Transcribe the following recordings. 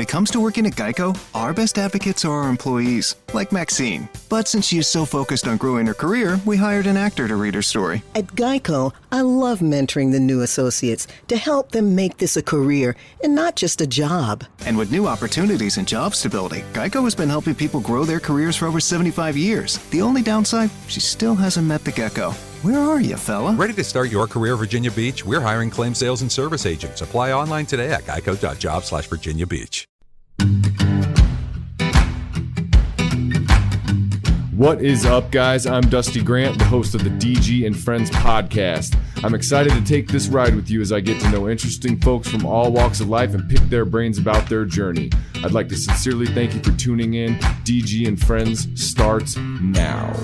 it comes to working at Geico, our best advocates are our employees, like Maxine. But since she is so focused on growing her career, we hired an actor to read her story. At Geico, I love mentoring the new associates to help them make this a career and not just a job. And with new opportunities and job stability, Geico has been helping people grow their careers for over 75 years. The only downside, she still hasn't met the gecko. Where are you, fella? Ready to start your career, Virginia Beach? We're hiring claim sales and service agents. Apply online today at geico.job/Virginia Beach. What is up, guys? I'm Dusty Grant, the host of the DG and Friends podcast. I'm excited to take this ride with you as I get to know interesting folks from all walks of life and pick their brains about their journey. I'd like to sincerely thank you for tuning in. DG and Friends starts now.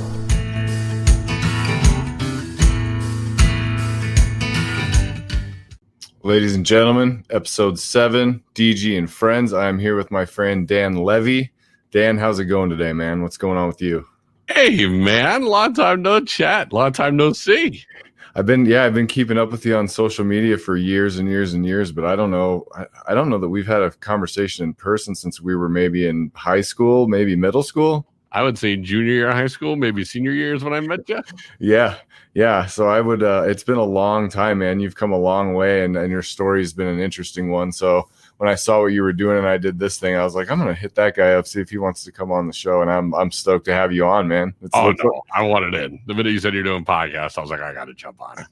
Ladies and gentlemen, episode 7, DG and Friends. I'm here with my friend Dan Levy. Dan, how's it going today, man? What's going on with you? Hey, man, long time no chat, long time no see. I've been keeping up with you on social media for years and years and years, but I don't know that we've had a conversation in person since we were maybe in high school, maybe middle school. I would say junior year of high school, maybe senior year is when I met you. Yeah. So I would, it's been a long time, man. You've come a long way and your story's been an interesting one. So when I saw what you were doing and I did this thing, I was like, I'm going to hit that guy up, see if he wants to come on the show. And I'm stoked to have you on, man. No, I wanted in. The minute you said you're doing podcasts, I was like, I got to jump on it.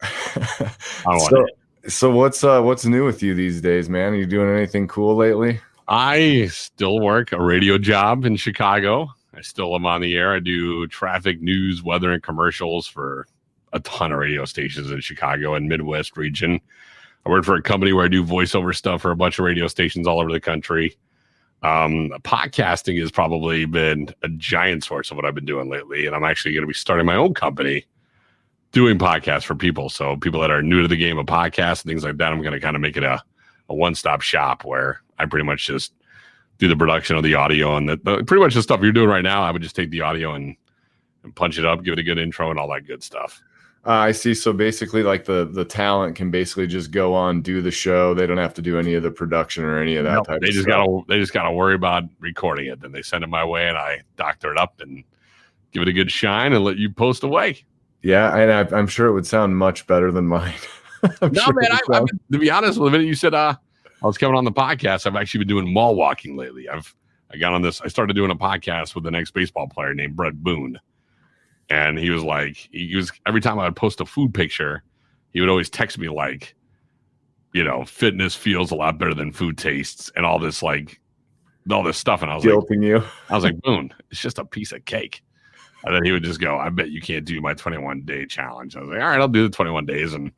So what's new with you these days, man? Are you doing anything cool lately? I still work a radio job in Chicago. I still am on the air. I do traffic, news, weather, and commercials for a ton of radio stations in Chicago and Midwest region. I work for a company where I do voiceover stuff for a bunch of radio stations all over the country. Podcasting has probably been a giant source of what I've been doing lately. And I'm actually going to be starting my own company doing podcasts for people. So people that are new to the game of podcasts and things like that, I'm going to kind of make it a one-stop shop where I pretty much just do the production of the audio and the pretty much the stuff you're doing right now. I would just take the audio and punch it up, give it a good intro and all that good stuff. I see. So basically like the talent can basically just go on, do the show. They don't have to do any of the production or any of that type of stuff. They just got to worry about recording it. Then they send it my way and I doctor it up and give it a good shine and let you post away. Yeah. And I'm sure it would sound much better than mine. To be honest, the minute you said, I was coming on the podcast, I've actually been doing mall walking lately. I got on this. I started doing a podcast with the next baseball player named Brett Boone. And he was like, every time I would post a food picture, he would always text me like, fitness feels a lot better than food tastes and all this stuff. And I was guilting you. I was like, Boone, it's just a piece of cake. And then he would just go, I bet you can't do my 21-day challenge. I was like, all right, I'll do the 21 days. And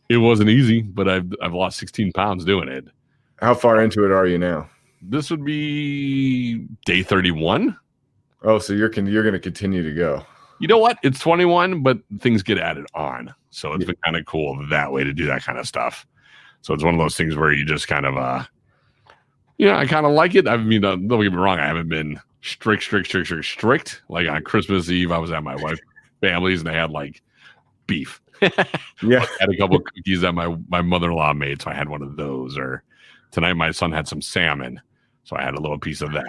it wasn't easy, but I've lost 16 pounds doing it. How far into it are you now? This would be day 31. Oh, so you're going to continue to go. You know what? It's 21, but things get added on. So it's been kind of cool that way to do that kind of stuff. So it's one of those things where you just kind of, I kind of like it. I mean, don't get me wrong. I haven't been strict. Like on Christmas Eve, I was at my wife's family's and they had like beef. Yeah. I had a couple of cookies that my mother-in-law made. So I had one of those. Or tonight my son had some salmon. So I had a little piece of that.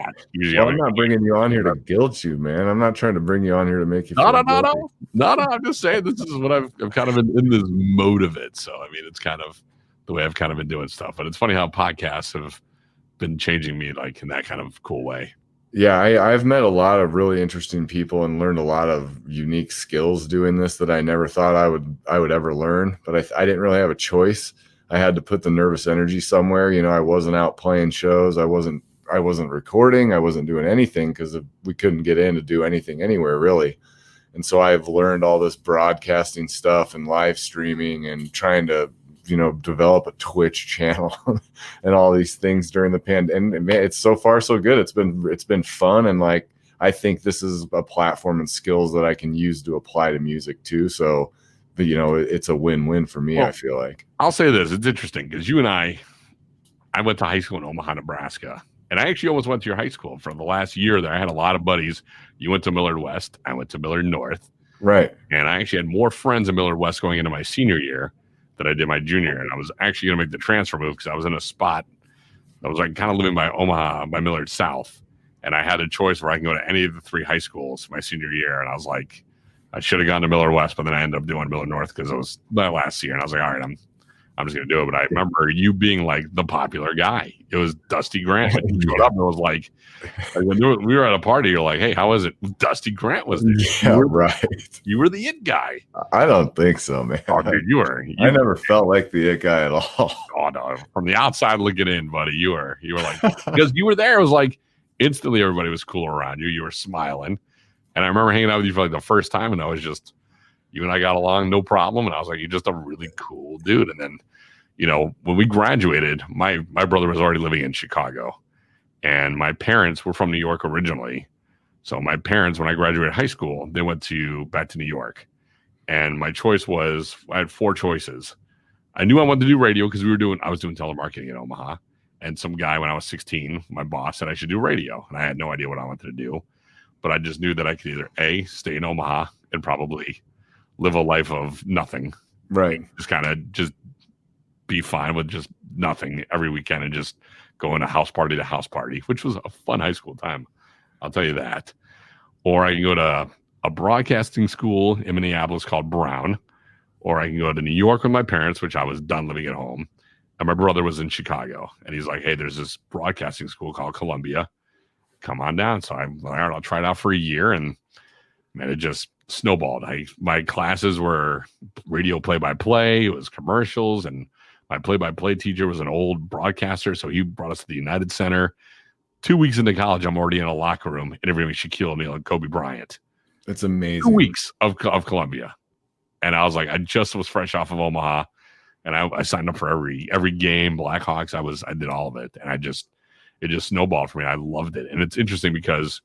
I'm not bringing you on here to guilt you, man. I'm not trying to bring you on here to make you feel No. I'm just saying this is what I've kind of been in this mode of it. So, I mean, it's kind of the way I've kind of been doing stuff. But it's funny how podcasts have been changing me like in that kind of cool way. Yeah, I've met a lot of really interesting people and learned a lot of unique skills doing this that I never thought I would ever learn. But I didn't really have a choice. I had to put the nervous energy somewhere. I wasn't out playing shows. I wasn't recording. I wasn't doing anything because we couldn't get in to do anything anywhere really. And so I've learned all this broadcasting stuff and live streaming and trying to, develop a Twitch channel and all these things during the pandemic. And man, it's so far so good. It's been fun. And like, I think this is a platform and skills that I can use to apply to music too. So, it's a win-win for me. Well, I feel like I'll say this. It's interesting because you and I went to high school in Omaha, Nebraska. And I actually almost went to your high school for the last year there. I had a lot of buddies. You went to Millard West. I went to Millard North. Right. And I actually had more friends in Millard West going into my senior year than I did my junior year. And I was actually going to make the transfer move because I was in a spot I was like kind of living by Omaha, by Millard South. And I had a choice where I can go to any of the 3 high schools my senior year. And I was like, I should have gone to Millard West, but then I ended up doing Millard North because it was my last year. And I was like, all right, I'm just going to do it. But I remember you being like the popular guy. It was Dusty Grant. And you showed up and it was like we were at a party. You're like, hey, how is it? Dusty Grant was there. Yeah, right. You were the it guy. I don't think so, man. Oh, dude, I never felt like the it guy at all. Oh, no. From the outside looking in, buddy, you were like, because you were there. It was like instantly everybody was cool around you. You were smiling. And I remember hanging out with you for like the first time. And I was just, you and I got along, no problem. And I was like, you're just a really cool dude. And then, when we graduated, my brother was already living in Chicago. And my parents were from New York originally. So my parents, when I graduated high school, they went back to New York. And my choice was, I had 4 choices. I knew I wanted to do radio because I was doing telemarketing in Omaha. And some guy when I was 16, my boss said I should do radio. And I had no idea what I wanted to do. But I just knew that I could either A, stay in Omaha and probably live a life of nothing. Right. Just kind of just be fine with just nothing every weekend and just going to house party to house party, which was a fun high school time. I'll tell you that. Or I can go to a broadcasting school in Minneapolis called Brown. Or I can go to New York with my parents, which I was done living at home. And my brother was in Chicago. And he's like, hey, there's this broadcasting school called Columbia. Come on down. So I'm like, all right, I'll try it out for a year. And man, it just snowballed. My classes were radio play-by-play. It was commercials. And my play-by-play teacher was an old broadcaster. So he brought us to the United Center. 2 weeks into college, I'm already in a locker room interviewing Shaquille O'Neal and Kobe Bryant. That's amazing. 2 weeks of Columbia. And I was like, I just was fresh off of Omaha. And I signed up for every game, Blackhawks. I did all of it. And it just snowballed for me. I loved it. And it's interesting because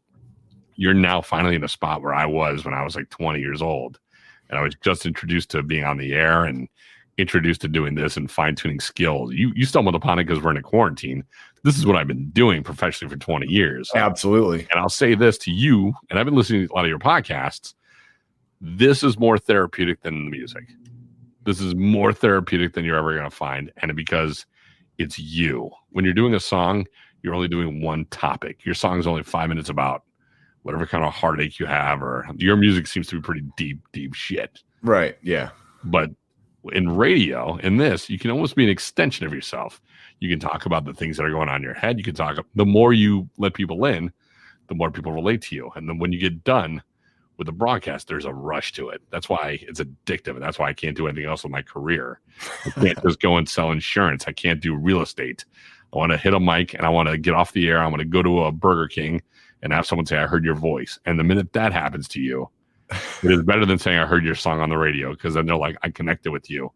you're now finally in a spot where I was when I was like 20 years old. And I was just introduced to being on the air and introduced to doing this and fine-tuning skills. You stumbled upon it because we're in a quarantine. This is what I've been doing professionally for 20 years. Absolutely. And I'll say this to you, and I've been listening to a lot of your podcasts. This is more therapeutic than the music. This is more therapeutic than you're ever going to find. And because it's you. When you're doing a song, you're only doing one topic. Your song is only 5 minutes about whatever kind of heartache you have, or your music seems to be pretty deep shit. Right. Yeah. But in radio, in this, you can almost be an extension of yourself. You can talk about the things that are going on in your head. You can talk, the more you let people in, the more people relate to you. And then when you get done with the broadcast, there's a rush to it. That's why it's addictive. And that's why I can't do anything else with my career. I can't just go and sell insurance. I can't do real estate. I want to hit a mic and I want to get off the air. I want to go to a Burger King and have someone say, I heard your voice. And the minute that happens to you, it is better than saying I heard your song on the radio, because then they're like, I connected with you.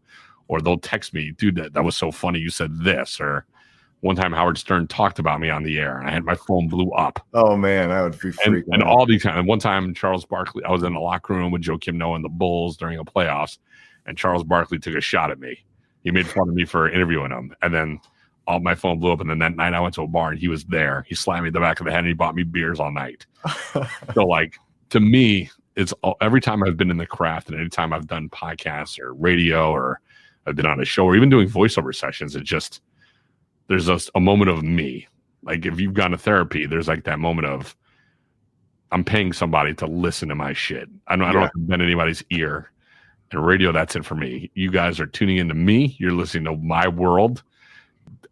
Or they'll text me, dude, that was so funny. You said this. Or one time Howard Stern talked about me on the air and I had my phone blew up. Oh man, I would be freaking and out. all these times. And one time Charles Barkley, I was in the locker room with Joe Kim Noah and the Bulls during a playoffs, and Charles Barkley took a shot at me. He made fun of me for interviewing him. And then all my phone blew up. And then that night I went to a bar and he was there. He slammed me in the back of the head and he bought me beers all night. So like, to me, it's every time I've been in the craft and anytime I've done podcasts or radio or I've been on a show or even doing voiceover sessions, it just, there's a moment of me. Like if you've gone to therapy, there's like that moment of I'm paying somebody to listen to my shit. I don't have to bend anybody's ear. And radio, that's it for me. You guys are tuning into me. You're listening to my world.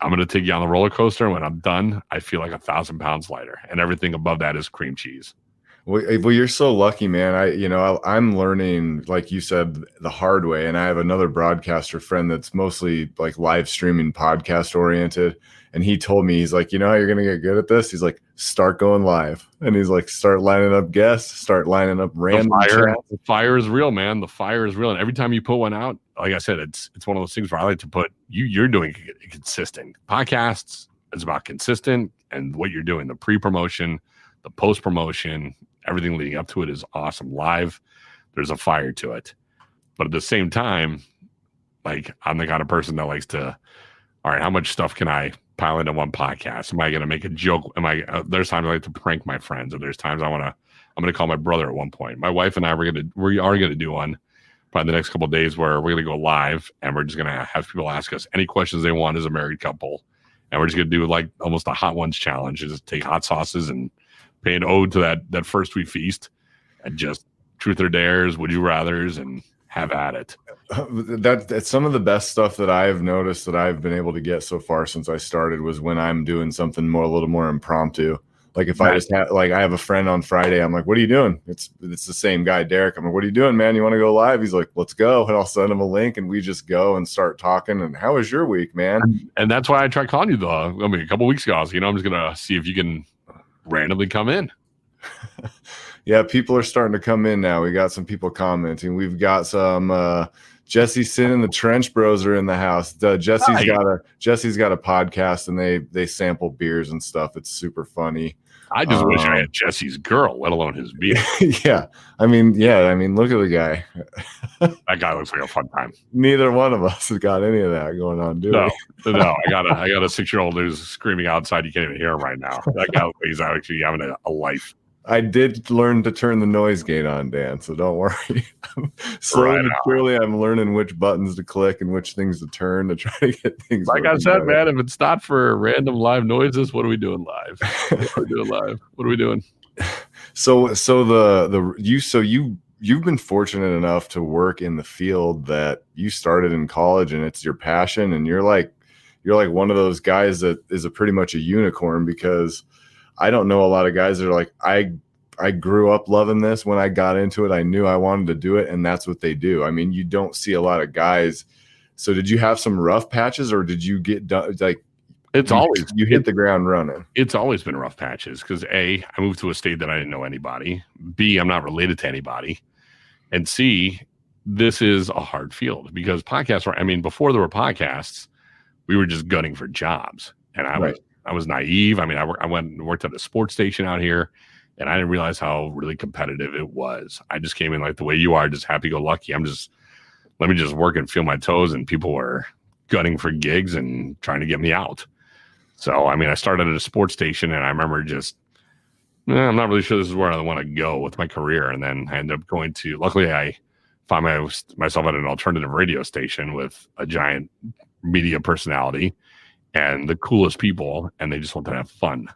I'm going to take you on the roller coaster. And when I'm done, I feel like 1,000 pounds lighter. And everything above that is cream cheese. Well, you're so lucky, man. I'm learning, like you said, the hard way. And I have another broadcaster friend that's mostly like live streaming podcast oriented. And he told me, he's like, you know how you're going to get good at this? He's like, start going live. And he's like, start lining up guests, start lining up random chats. The fire is real, man. The fire is real. And every time you put one out, like I said, it's one of those things where I like to put, you're doing consistent. Podcasts is about consistent, and what you're doing, the pre-promotion, the post-promotion, everything leading up to it is awesome. Live, there's a fire to it. But at the same time, like I'm the kind of person that likes to, all right, how much stuff can I pile into one podcast? Am I going to make a joke? There's times I like to prank my friends, and there's times I'm going to call my brother at one point. My wife and I we are going to do one probably the next couple of days where we're going to go live, and we're just going to have people ask us any questions they want as a married couple. and we're just gonna do like almost a hot ones challenge. Just take hot sauces and pay an ode to that first we feast, and just truth or dares, would you rather's, and have at it. That's some of the best stuff that I've noticed that I've been able to get so far since I started was when I'm doing something a little more impromptu. Like if I just have, like, I have a friend on Friday, I'm like, what are you doing? It's the same guy, Derek. I'm like, what are you doing, man? You want to go live? He's like, let's go. And I'll send him a link and we just go and start talking. And how was your week, man? And that's why I tried calling you a couple weeks ago. I was, I'm just going to see if you can randomly come in. Yeah, people are starting to come in now. We got some people commenting. We've got some Jesse Sin and the Trench Bros are in the house. Jesse's got a podcast and they sample beers and stuff. It's super funny. I just wish I had Jesse's girl, let alone his beer. Yeah. I mean, look at the guy. That guy looks like a fun time. Neither one of us has got any of that going on, do we? No. I got a 6-year-old who's screaming outside. You can't even hear him right now. That guy, he's actually having a life. I did learn to turn the noise gate on, Dan, so don't worry. Slowly but surely, I'm learning which buttons to click and which things to turn to try to get things. Like I said, man, if it's not for random live noises, what are we doing live? What are we doing? So you've been fortunate enough to work in the field that you started in college, and it's your passion, and you're like one of those guys that is pretty much a unicorn, because I don't know a lot of guys that are like, I grew up loving this. When I got into it, I knew I wanted to do it, and that's what they do. I mean, you don't see a lot of guys. So did you have some rough patches, or did you get done? Like, you hit the ground running? It's always been rough patches because A, I moved to a state that I didn't know anybody. B, I'm not related to anybody. And C, this is a hard field because podcasts before there were podcasts, we were just gunning for jobs. And I was naive. I mean, I went and worked at a sports station out here, and I didn't realize how really competitive it was. I just came in like the way you are, just happy-go-lucky. Let me just work and feel my toes, and people were gunning for gigs and trying to get me out. So, I mean, I started at a sports station, and I remember I'm not really sure this is where I want to go with my career. And then I ended up going to, luckily, I found myself at an alternative radio station with a giant media personality and the coolest people, and they just wanted to have fun.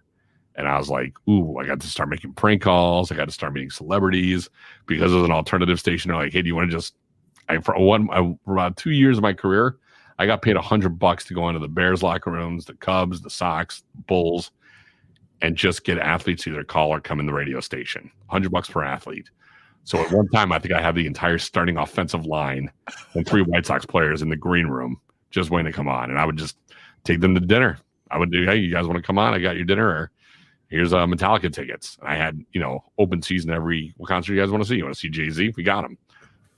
And I was like, ooh, I got to start making prank calls. I got to start meeting celebrities because it was an alternative station. They're like, hey, do you want to just, for about 2 years of my career, I got paid $100 to go into the Bears locker rooms, the Cubs, the Sox, Bulls, and just get athletes to either call or come in the radio station. $100 per athlete. So at one time, I think I had the entire starting offensive line and 3 White Sox players in the green room just waiting to come on. And I would just take them to dinner. I would do, hey, you guys want to come on? I got your dinner, or here's Metallica tickets. And I had, open season what concert you guys want to see? You want to see Jay-Z? We got them.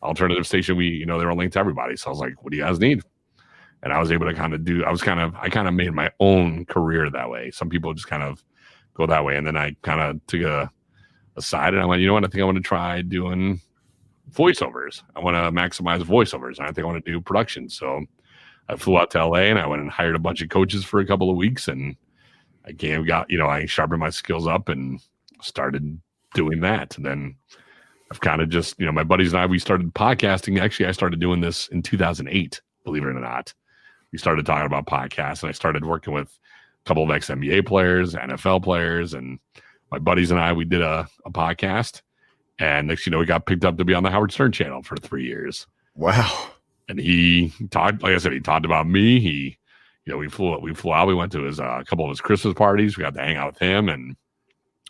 Alternative station, they were linked to everybody. So I was like, what do you guys need? And I was able to I kind of made my own career that way. Some people just kind of go that way. And then I kind of took a side, and I went, you know what? I think I want to try doing voiceovers. I want to maximize voiceovers. And I think I want to do production. So I flew out to LA, and I went and hired a bunch of coaches for a couple of weeks, and I sharpened my skills up and started doing that. And then I've kind of just, my buddies and I, we started podcasting. Actually, I started doing this in 2008, believe it or not. We started talking about podcasts, and I started working with a couple of ex-NBA players, NFL players, and my buddies and I, we did a podcast. And next, we got picked up to be on the Howard Stern channel for 3 years. Wow. And he talked, like I said, he talked about me. We flew out. We went to a couple of his Christmas parties. We got to hang out with him, and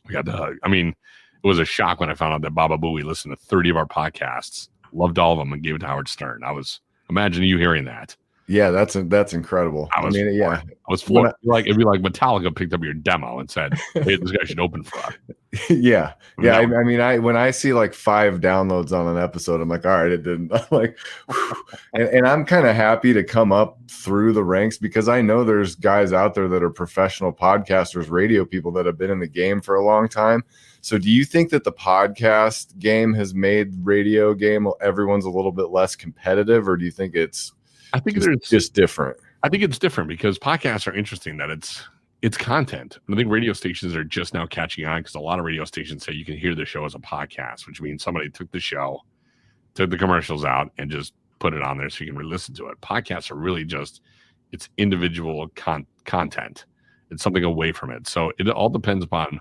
we got to. I mean, it was a shock when I found out that Baba Booey listened to 30 of our podcasts, loved all of them, and gave it to Howard Stern. I was imagining you hearing that. Yeah, that's incredible. I was floored. It'd be like Metallica picked up your demo and said, "Hey, this guy should open for us." Yeah. When I see like 5 downloads on an episode, I'm like, all right, it didn't. I'm like, and I'm kind of happy to come up through the ranks, because I know there's guys out there that are professional podcasters, radio people that have been in the game for a long time. So do you think that the podcast game has made radio game, everyone's a little bit less competitive, or do you think it's just different? I think it's different because podcasts are interesting that it's content. And I think radio stations are just now catching on, because a lot of radio stations say you can hear the show as a podcast, which means somebody took the show, took the commercials out, and just put it on there so you can re-listen to it. Podcasts are really just, it's individual content. It's something away from it. So it all depends upon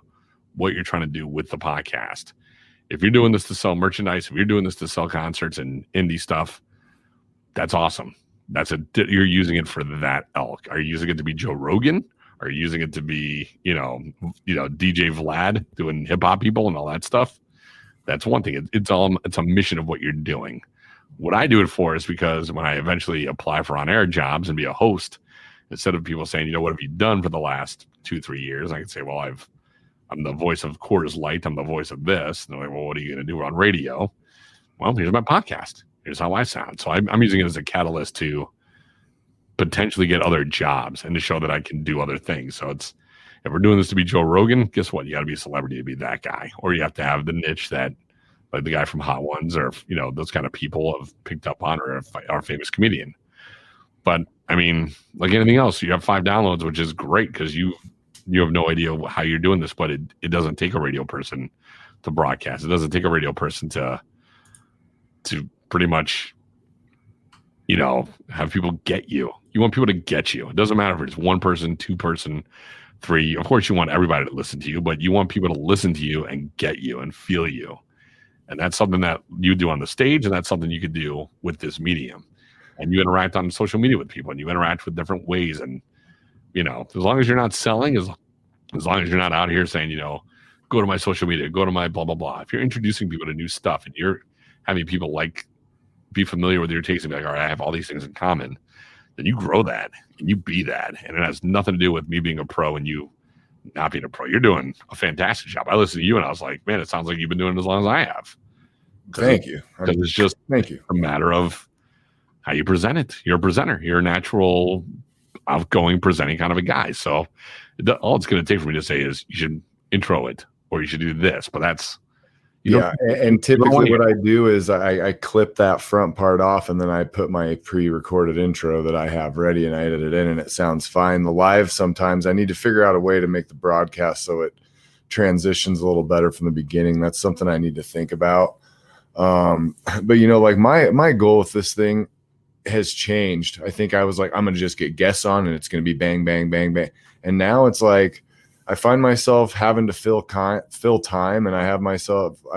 what you're trying to do with the podcast. If you're doing this to sell merchandise, if you're doing this to sell concerts and indie stuff, that's awesome. You're using it for that elk. Are you using it to be Joe Rogan? Are you using it to be, DJ Vlad doing hip hop people and all that stuff? That's one thing. It's a mission of what you're doing. What I do it for is because when I eventually apply for on-air jobs and be a host, instead of people saying, what have you done for the last 2-3 years? I can say, well, I'm the voice of Coors Light. I'm the voice of this. And they're like, well, what are you going to do on radio? Well, here's my podcast. Here's how I sound. So I'm using it as a catalyst to potentially get other jobs and to show that I can do other things. So if we're doing this to be Joe Rogan, guess what? You got to be a celebrity to be that guy, or you have to have the niche that like the guy from Hot Ones or, those kind of people have picked up on, or our famous comedian. But I mean, like anything else, you have 5 downloads, which is great because you have no idea how you're doing this, but it doesn't take a radio person to broadcast. It doesn't take a radio person to pretty much, have people get you. You want people to get you. It doesn't matter if it's 1 person, 2 person, 3. Of course, you want everybody to listen to you, but you want people to listen to you and get you and feel you. And that's something that you do on the stage, and that's something you could do with this medium. And you interact on social media with people, and you interact with different ways. And, as long as you're not selling, as long as you're not out here saying, go to my social media, go to my blah, blah, blah. If you're introducing people to new stuff and you're having people be familiar with your taste and be like, all right, I have all these things in common, then you grow that and you be that. And it has nothing to do with me being a pro and you not being a pro. You're doing a fantastic job. I listened to you and I was like, man, it sounds like you've been doing it as long as I have. Thank you. Because it's just a matter of how you present it. You're a presenter. You're a natural, outgoing, presenting kind of a guy. So all it's going to take for me to say is you should intro it or you should do this. But that's, and typically what I do is I clip that front part off and then I put my pre-recorded intro that I have ready and I edit it in and it sounds fine. The live, sometimes I need to figure out a way to make the broadcast so it transitions a little better from the beginning. That's something I need to think about. But like my goal with this thing has changed. I think I was like, I'm going to just get guests on and it's going to be bang, bang, bang, bang. And now it's like, I find myself having to fill time, and I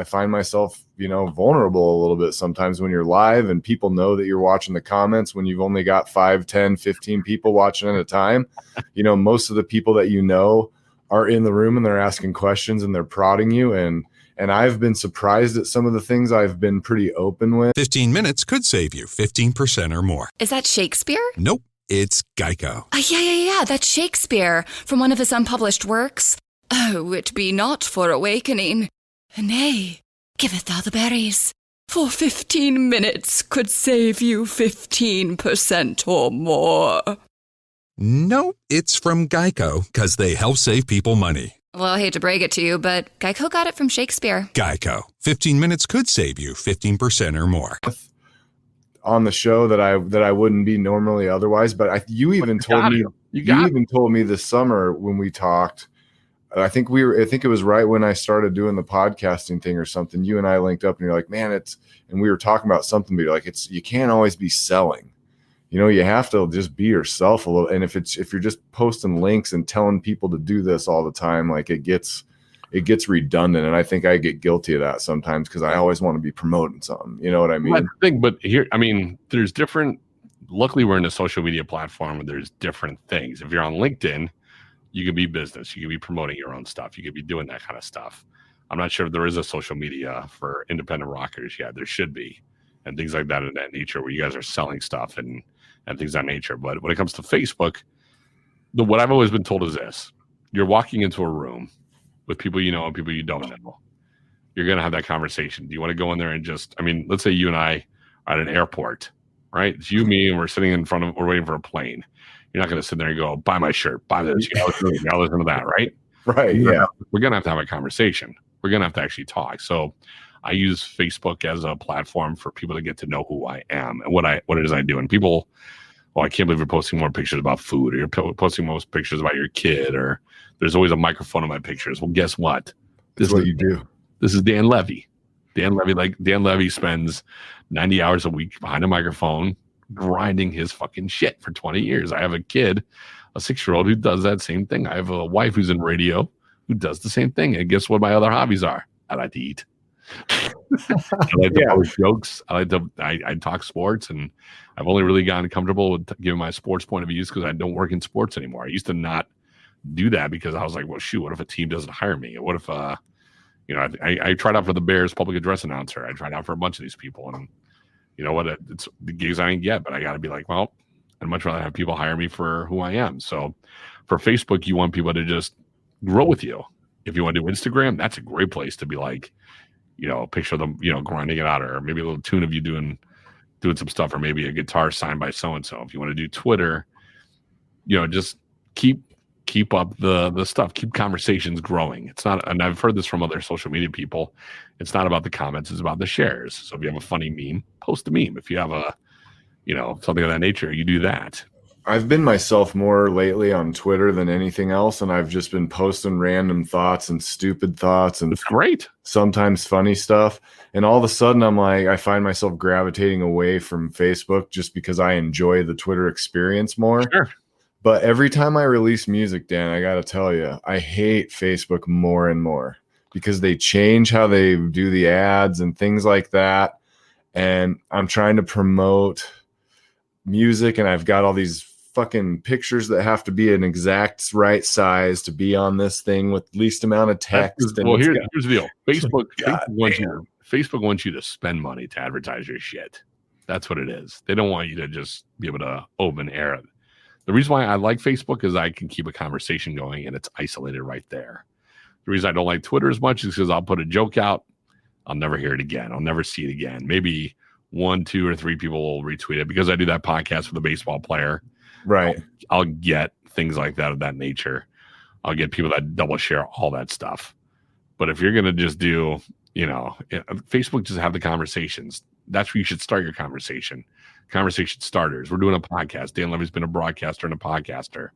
find myself, vulnerable a little bit sometimes when you're live and people know that you're watching the comments when you've only got 5, 10, 15 people watching at a time. Most of the people that are in the room and they're asking questions and they're prodding you. And I've been surprised at some of the things I've been pretty open with. 15 minutes could save you 15% or more. Is that Shakespeare? Nope. It's Geico. Yeah, that's Shakespeare from one of his unpublished works. Oh, it be not for awakening. Nay, giveth thou the berries. For 15 minutes could save you 15% or more. Nope. It's from Geico, because they help save people money. Well, I hate to break it to you, but Geico got it from Shakespeare. Geico. 15 minutes could save you 15% or more. On the show that I wouldn't be normally otherwise, but you even told me this summer when we talked. I think it was right when I started doing the podcasting thing or something. You and I linked up, and you're like, man, and we were talking about something, but you're like, you can't always be selling. You have to just be yourself a little. And if you're just posting links and telling people to do this all the time, like it gets redundant. And I think I get guilty of that sometimes because I always want to be promoting something. You know what I mean? But here, there's different, luckily we're in a social media platform where there's different things. If you're on LinkedIn, you can be business. You can be promoting your own stuff. You could be doing that kind of stuff. I'm not sure if there is a social media for independent rockers yet. There should be, and things like that of that nature where you guys are selling stuff and things of that nature. But when it comes to Facebook, what I've always been told is this: you're walking into a room with people you know and people you don't know. You're going to have that conversation. Do you want to go in there and let's say you and I are at an airport, right? It's you, me, and we're sitting we're waiting for a plane. You're not going to sit there and go, buy my shirt, buy this, you gotta listen to that, right? Right, yeah. We're going to have a conversation. We're going to have to actually talk. So I use Facebook as a platform for people to get to know who I am and what it is I do. And people, I can't believe you're posting more pictures about food, or you're posting most pictures about your kid, or there's always a microphone in my pictures. Well, guess what? This is what you do. This is Dan Levy. Dan Levy spends 90 hours a week behind a microphone grinding his fucking shit for 20 years. I have a kid a 6-year-old who does that same thing. I have a wife who's in radio who does the same thing. And guess what my other hobbies are? I like to eat. I like to post jokes. I talk sports, and I've only really gotten comfortable with giving my sports point of views because I don't work in sports anymore. I used to not do that because I was like, well, shoot, what if a team doesn't hire me? What if, I tried out for the Bears public address announcer. I tried out for a bunch of these people, and you know what? It's the gigs I didn't get, but I got to be like, well, I'd much rather have people hire me for who I am. So for Facebook, you want people to just grow with you. If you want to do Instagram, that's a great place to be like, picture them, grinding it out, or maybe a little tune of you doing some stuff, or maybe a guitar signed by so-and-so. If you want to do Twitter, just keep up the stuff, keep conversations growing. It's not, and I've heard this from other social media people, it's not about the comments, it's about the shares. So if you have a funny meme, post a meme. If you have a, something of that nature, you do that. I've been myself more lately on Twitter than anything else, and I've just been posting random thoughts and stupid thoughts and it's great, sometimes funny stuff. And all of a sudden I'm like, I find myself gravitating away from Facebook just because I enjoy the Twitter experience more. Sure. But every time I release music, Dan, I got to tell you, I hate Facebook more and more because they change how they do the ads and things like that. And I'm trying to promote music, and I've got all these fucking pictures that have to be an exact right size to be on this thing with least amount of text. Well, here's the deal. Facebook wants you to spend money to advertise your shit. That's what it is. They don't want you to just be able to open air it. The reason why I like Facebook is I can keep a conversation going and it's isolated right there. The reason I don't like Twitter as much is because I'll put a joke out. I'll never hear it again. I'll never see it again. Maybe 1, 2, or 3 people will retweet it because I do that podcast with a baseball player. Right. I'll get things like that of that nature. I'll get people that double share all that stuff. But if you're going to just do, Facebook, just have the conversations. That's where you should start your conversation. Conversation starters. We're doing a podcast. Dan Levy's been a broadcaster and a podcaster.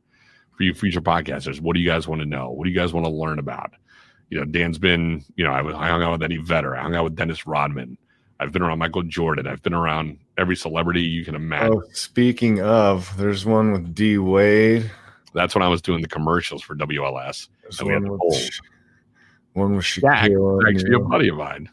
For you future podcasters, what do you guys want to know? What do you guys want to learn about? Dan's been, I hung out with Eddie Vedder. I hung out with Dennis Rodman. I've been around Michael Jordan. I've been around every celebrity you can imagine. Oh, speaking of, there's one with D Wade. That's when I was doing the commercials for WLS. There's one with Shaq, Shaquille. actually a buddy of mine.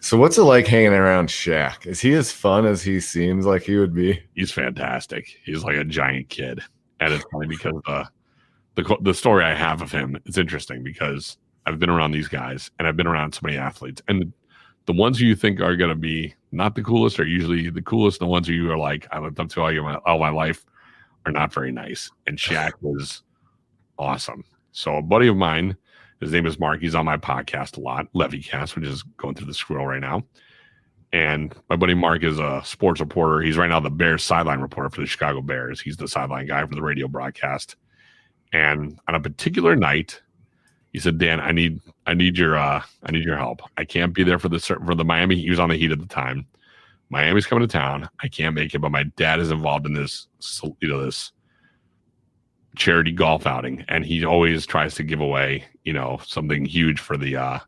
So what's it like hanging around Shaq? Is he as fun as he seems like he would be? He's fantastic. He's like a giant kid. And it's funny because the story I have of him is interesting because I've been around these guys and I've been around so many athletes. And the ones who you think are going to be not the coolest are usually the coolest. The ones who you are like, I looked up to all my life are not very nice. And Shaq was awesome. So a buddy of mine, his name is Mark. He's on my podcast a lot, Levycast, which is going through the squirrel right now. And my buddy Mark is a sports reporter. He's right now the Bears sideline reporter for the Chicago Bears. He's the sideline guy for the radio broadcast. And on a particular night, he said, Dan, I need your help. I can't be there for the Miami. He was on the Heat at the time. Miami's coming to town. I can't make it, but my dad is involved in this, this charity golf outing, and he always tries to give away, something huge for the,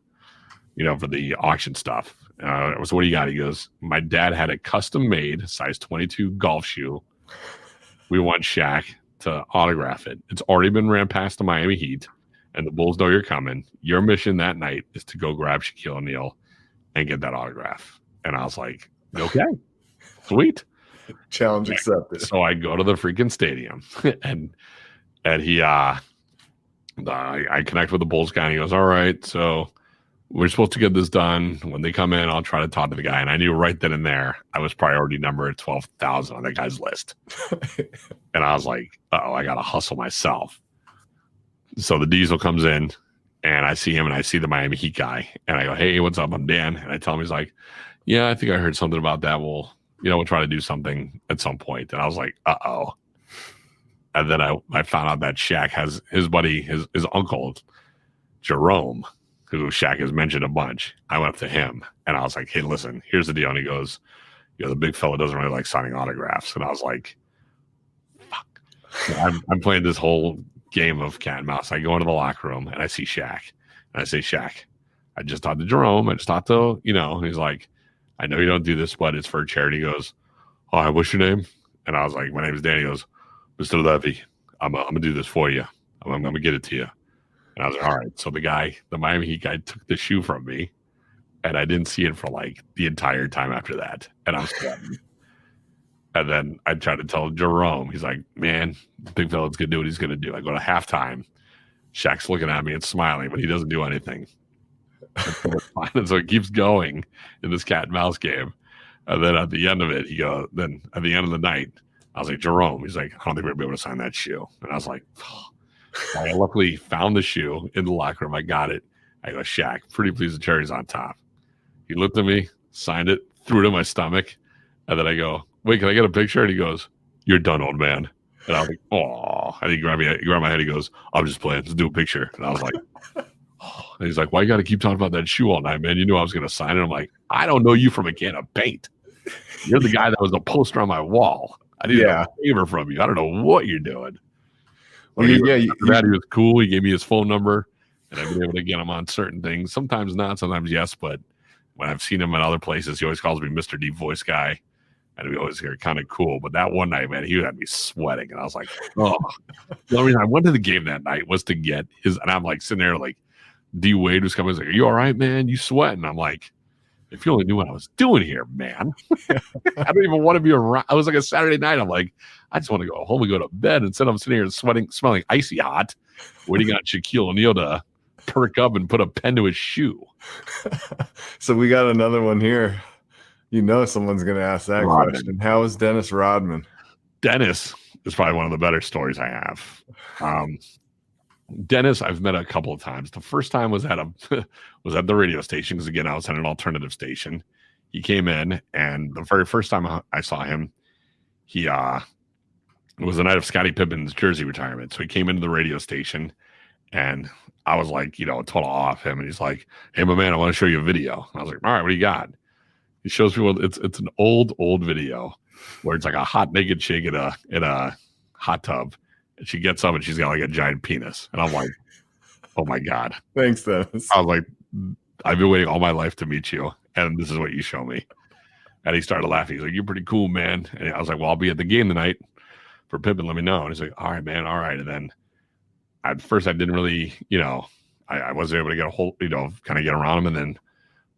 for the auction stuff. So what do you got? He goes, my dad had a custom made size 22 golf shoe. We want Shaq to autograph it. It's already been ran past the Miami Heat, and the Bulls know you're coming. Your mission that night is to go grab Shaquille O'Neal and get that autograph. And I was like, okay, sweet. Challenge accepted. So I go to the freaking stadium and he, I connect with the Bulls guy and he goes, all right, so we're supposed to get this done. When they come in, I'll try to talk to the guy. And I knew right then and there, I was priority number 12,000 on that guy's list. And I was like, I got to hustle myself. So the Diesel comes in and I see him and I see the Miami Heat guy. And I go, hey, what's up? I'm Dan. And I tell him, he's like, yeah, I think I heard something about that. We'll try to do something at some point. And I was like, uh-oh. And then I found out that Shaq has his buddy, his uncle, Jerome, who Shaq has mentioned a bunch. I went up to him and I was like, hey, listen, here's the deal. And he goes, the big fella doesn't really like signing autographs. And I was like, fuck. I'm playing this whole game of cat and mouse. I go into the locker room and I see Shaq. And I say, Shaq, I just talked to Jerome. I just talked to, and he's like, I know you don't do this, but it's for a charity. He goes, all right, what's your name? And I was like, my name is Danny. He goes, Mr. Levy, I'm gonna do this for you. I'm gonna get it to you. And I was like, all right. So the Miami Heat guy took the shoe from me, and I didn't see it for like the entire time after that. And I'm sweating. And then I tried to tell Jerome, he's like, man, big fella's gonna do what he's gonna do. I go to halftime. Shaq's looking at me and smiling, but he doesn't do anything. And so it keeps going in this cat and mouse game. And then at the end of it, then at the end of the night, I was like, Jerome, he's like, I don't think we're gonna be able to sign that shoe. And I was like, oh. I luckily found the shoe in the locker room. I got it. I go, Shaq, pretty please the cherry's on top. He looked at me, signed it, threw it in my stomach. And then I go, wait, can I get a picture? And he goes, you're done, old man. And I was like, oh. And he grabbed my head. He goes, I'm just playing. Let's do a picture. And I was like, oh. And he's like, why you got to keep talking about that shoe all night, man? You knew I was going to sign it. I'm like, I don't know you from a can of paint. You're the guy that was a poster on my wall. I need a favor from you. I don't know what you're doing. Well, he was cool. He gave me his phone number, and I've been able to get him on certain things. Sometimes not, sometimes yes. But when I've seen him in other places, he always calls me Mr. Deep Voice Guy, and we always hear kind of cool. But that one night, man, he had me sweating, and I was like, oh. The only reason I went to the game that night was to get his, and I'm like sitting there like, D Wade was coming. He's like, are you all right, man? You sweating? I'm like, if you only knew what I was doing here, man. I don't even want to be around. I was like a Saturday night. I'm like, I just want to go home and go to bed. Instead, I'm sitting here sweating, smelling icy hot, waiting on Shaquille O'Neal to perk up and put a pen to his shoe. So we got another one here. You know someone's going to ask that question. How is Dennis Rodman? Dennis is probably one of the better stories I have. Dennis, I've met a couple of times. The first time was at the radio station because again, I was at an alternative station. He came in, and the very first time I saw him, it was the night of Scottie Pippen's jersey retirement. So he came into the radio station, and I was like, total awe of him. And he's like, "Hey, my man, I want to show you a video." And I was like, "All right, what do you got?" He shows me it's an old video where it's like a hot naked chick in a hot tub. And she gets up and she's got like a giant penis. And I'm like, oh my God. Thanks, Dennis. I was like, I've been waiting all my life to meet you. And this is what you show me. And he started laughing. He's like, you're pretty cool, man. And I was like, well, I'll be at the game tonight for Pippen. Let me know. And he's like, all right, man. All right. And then at first I didn't really, I wasn't able to get a hold, kind of get around him. And then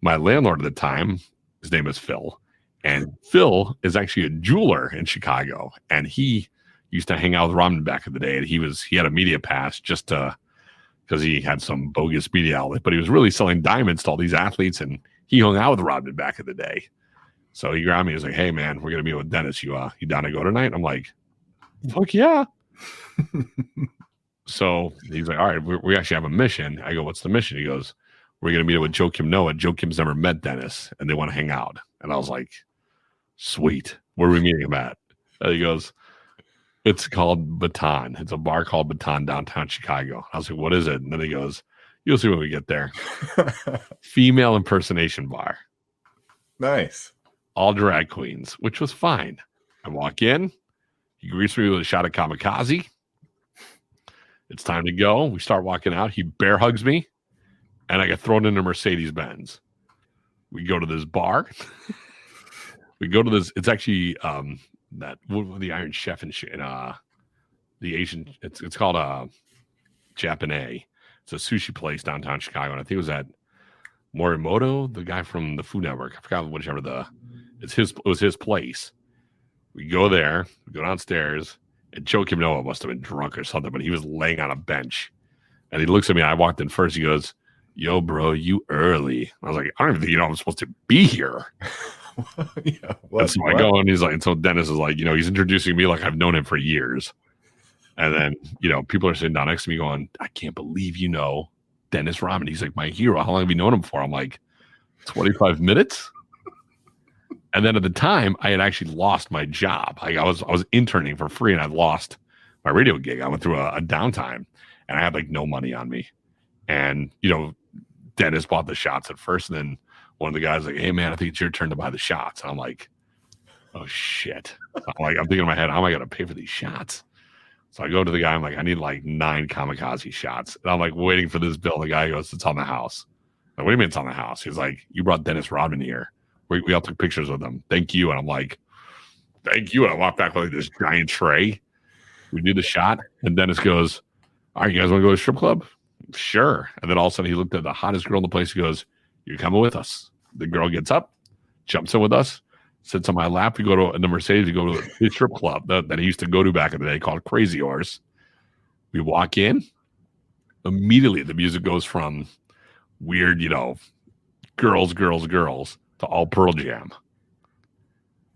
my landlord at the time, his name is Phil. And Phil is actually a jeweler in Chicago. And he used to hang out with Rodman back in the day, and he had a media pass just because he had some bogus media outlet, but he was really selling diamonds to all these athletes, and he hung out with Rodman back in the day. So he grabbed me. He was like, "Hey man, we're gonna meet with Dennis. You down to go tonight?" I'm like, "Fuck yeah!" So he's like, "All right, we actually have a mission." I go, "What's the mission?" He goes, "We're gonna meet with Joakim Noah. Joakim's never met Dennis, and they want to hang out." And I was like, "Sweet, where are we meeting him at?" And he goes, it's called Baton. It's a bar called Baton downtown Chicago. I was like, what is it? And then he goes, you'll see when we get there. Female impersonation bar. Nice. All drag queens, which was fine. I walk in. He greets me with a shot of kamikaze. It's time to go. We start walking out. He bear hugs me, and I get thrown into Mercedes-Benz. We go to this bar. It's actually the Iron Chef in the Asian. It's called Japanese. It's a sushi place downtown Chicago, and I think it was at Morimoto, the guy from the Food Network. I forgot whichever it was his place. We go there, we go downstairs, and Joakim Noah must have been drunk or something, but he was laying on a bench, and he looks at me. I walked in first. He goes, "Yo, bro, you early?" I was like, "I don't even think you know I'm supposed to be here." Yeah, so I go, and he's like, and so Dennis is like, he's introducing me like I've known him for years. And then, people are sitting down next to me going, I can't believe Dennis Rodman. He's like my hero. How long have you known him for? I'm like, 25 minutes. And then at the time, I had actually lost my job. Like I was interning for free, and I lost my radio gig. I went through a downtime, and I had like no money on me. And Dennis bought the shots at first, and then one of the guys like, hey man, I think it's your turn to buy the shots. And I'm like, oh shit. I'm thinking in my head, how am I going to pay for these shots? So I go to the guy. I'm like, I need like 9 kamikaze shots. And I'm like waiting for this bill. The guy goes, it's on the house. I'm like, what do you mean it's on the house? He's like, you brought Dennis Rodman here. We all took pictures with him. Thank you. And I'm like, thank you. And I walked back with like this giant tray. We did the shot, and Dennis goes, all right, you guys want to go to a strip club? Sure. And then all of a sudden he looked at the hottest girl in the place. He goes, you're coming with us. The girl gets up, jumps in with us, sits on my lap. We go to in the Mercedes. We go to the strip club that he used to go to back in the day called Crazy Horse. We walk in. Immediately the music goes from weird, girls to all Pearl Jam.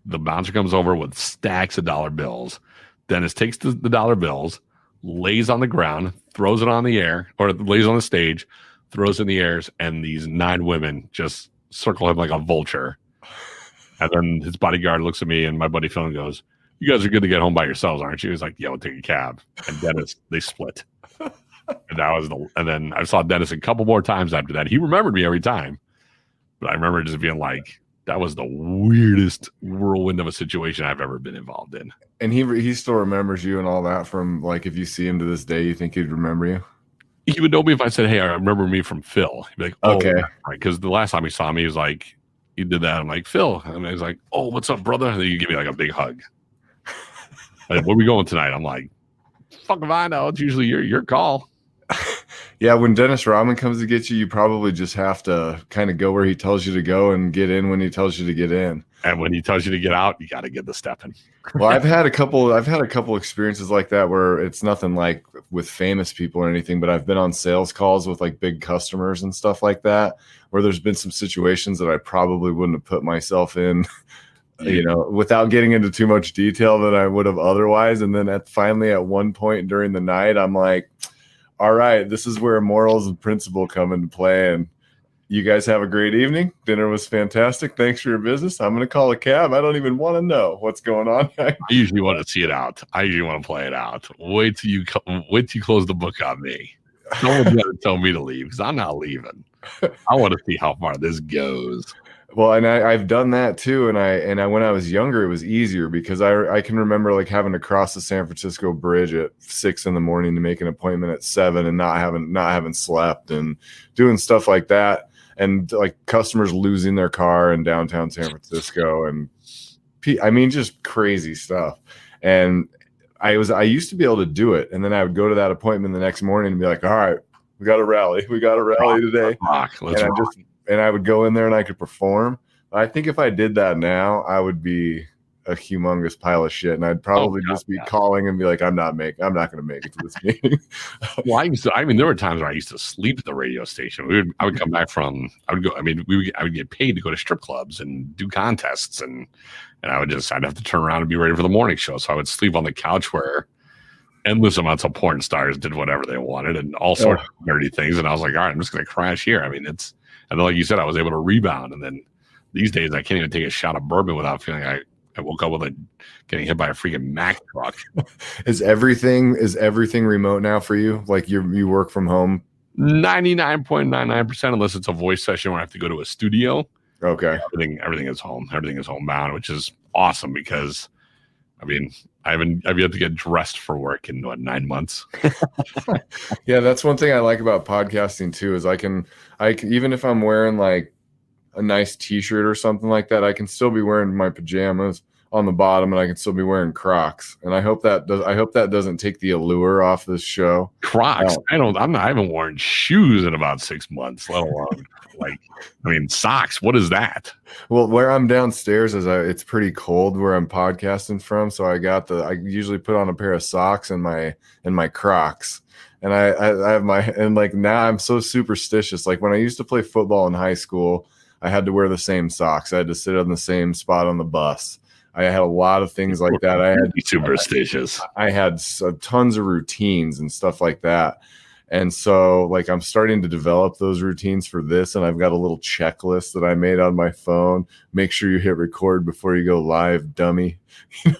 The bouncer comes over with stacks of dollar bills. Dennis takes the dollar bills, lays on the ground, throws it on the air, or lays on the stage, throws it in the airs, and these 9 women just circle him like a vulture. And then his bodyguard looks at me and my buddy Phil and goes, you guys are good to get home by yourselves, aren't you? He's like, yeah, we'll take a cab. And Dennis, they split. And then I saw Dennis a couple more times after that. He remembered me every time. But I remember just being like, that was the weirdest whirlwind of a situation I've ever been involved in. And he still remembers you and all that from, like, if you see him to this day, you think he'd remember you? He would know me if I said, hey, I remember me from Phil. He'd be like, oh, okay. Right. Because the last time he saw me, he was like, he did that. I'm like, Phil. And he's like, oh, what's up, brother? And then you give me like a big hug. Like, where are we going tonight? I'm like, fuck if I know. It's usually your call. Yeah, when Dennis Rodman comes to get you, you probably just have to kind of go where he tells you to go and get in when he tells you to get in. And when he tells you to get out, you got to get the stepping. Well, I've had a couple experiences like that where it's nothing like with famous people or anything, but I've been on sales calls with like big customers and stuff like that, where there's been some situations that I probably wouldn't have put myself in, without getting into too much detail than I would have otherwise. And then finally at one point during the night, I'm like, all right, this is where morals and principle come into play. And you guys have a great evening. Dinner was fantastic. Thanks for your business. I'm going to call a cab. I don't even want to know what's going on. I usually want to see it out. I usually want to play it out. Wait till you close the book on me. Someone's got to tell me to leave because I'm not leaving. I want to see how far this goes. Well, and I've done that too. And I when I was younger, it was easier because I can remember like having to cross the San Francisco Bridge at 6 a.m. to make an appointment at 7 and not having slept and doing stuff like that. And like customers losing their car in downtown San Francisco and just crazy stuff. And I used to be able to do it. And then I would go to that appointment the next morning and be like, all right, we got to rally today. And I would go in there and I could perform. I think if I did that now, I would be a humongous pile of shit, and I'd probably just be calling and be like, I'm not going to make it to this meeting. Well, there were times where I used to sleep at the radio station. I would come back from, I would get paid to go to strip clubs and do contests, and I'd have to turn around and be ready for the morning show. So I would sleep on the couch where endless amounts of porn stars did whatever they wanted and all sorts of nerdy things. And I was like, all right, I'm just going to crash here. And then, like you said, I was able to rebound. And then these days, I can't even take a shot of bourbon without feeling I woke up with getting hit by a freaking Mack truck. Is everything remote now for you? Like you work from home? 99.99%, unless it's a voice session where I have to go to a studio. Okay. Everything is home. Everything is homebound, which is awesome because I've yet to get dressed for work in 9 months. Yeah, that's one thing I like about podcasting too, is I can even if I'm wearing like a nice t-shirt or something like that, I can still be wearing my pajamas on the bottom and I can still be wearing Crocs. And I hope that doesn't take the allure off this show. Crocs. I haven't worn shoes in about 6 months, let alone socks. What is that? Well, where I'm downstairs it's pretty cold where I'm podcasting from. So I usually put on a pair of socks and my Crocs. And I have now I'm so superstitious. Like when I used to play football in high school, I had to wear the same socks. I had to sit on the same spot on the bus. I had a lot of things like that. I had superstitious. I had tons of routines and stuff like that. And so like I'm starting to develop those routines for this. And I've got a little checklist that I made on my phone. Make sure you hit record before you go live, dummy. And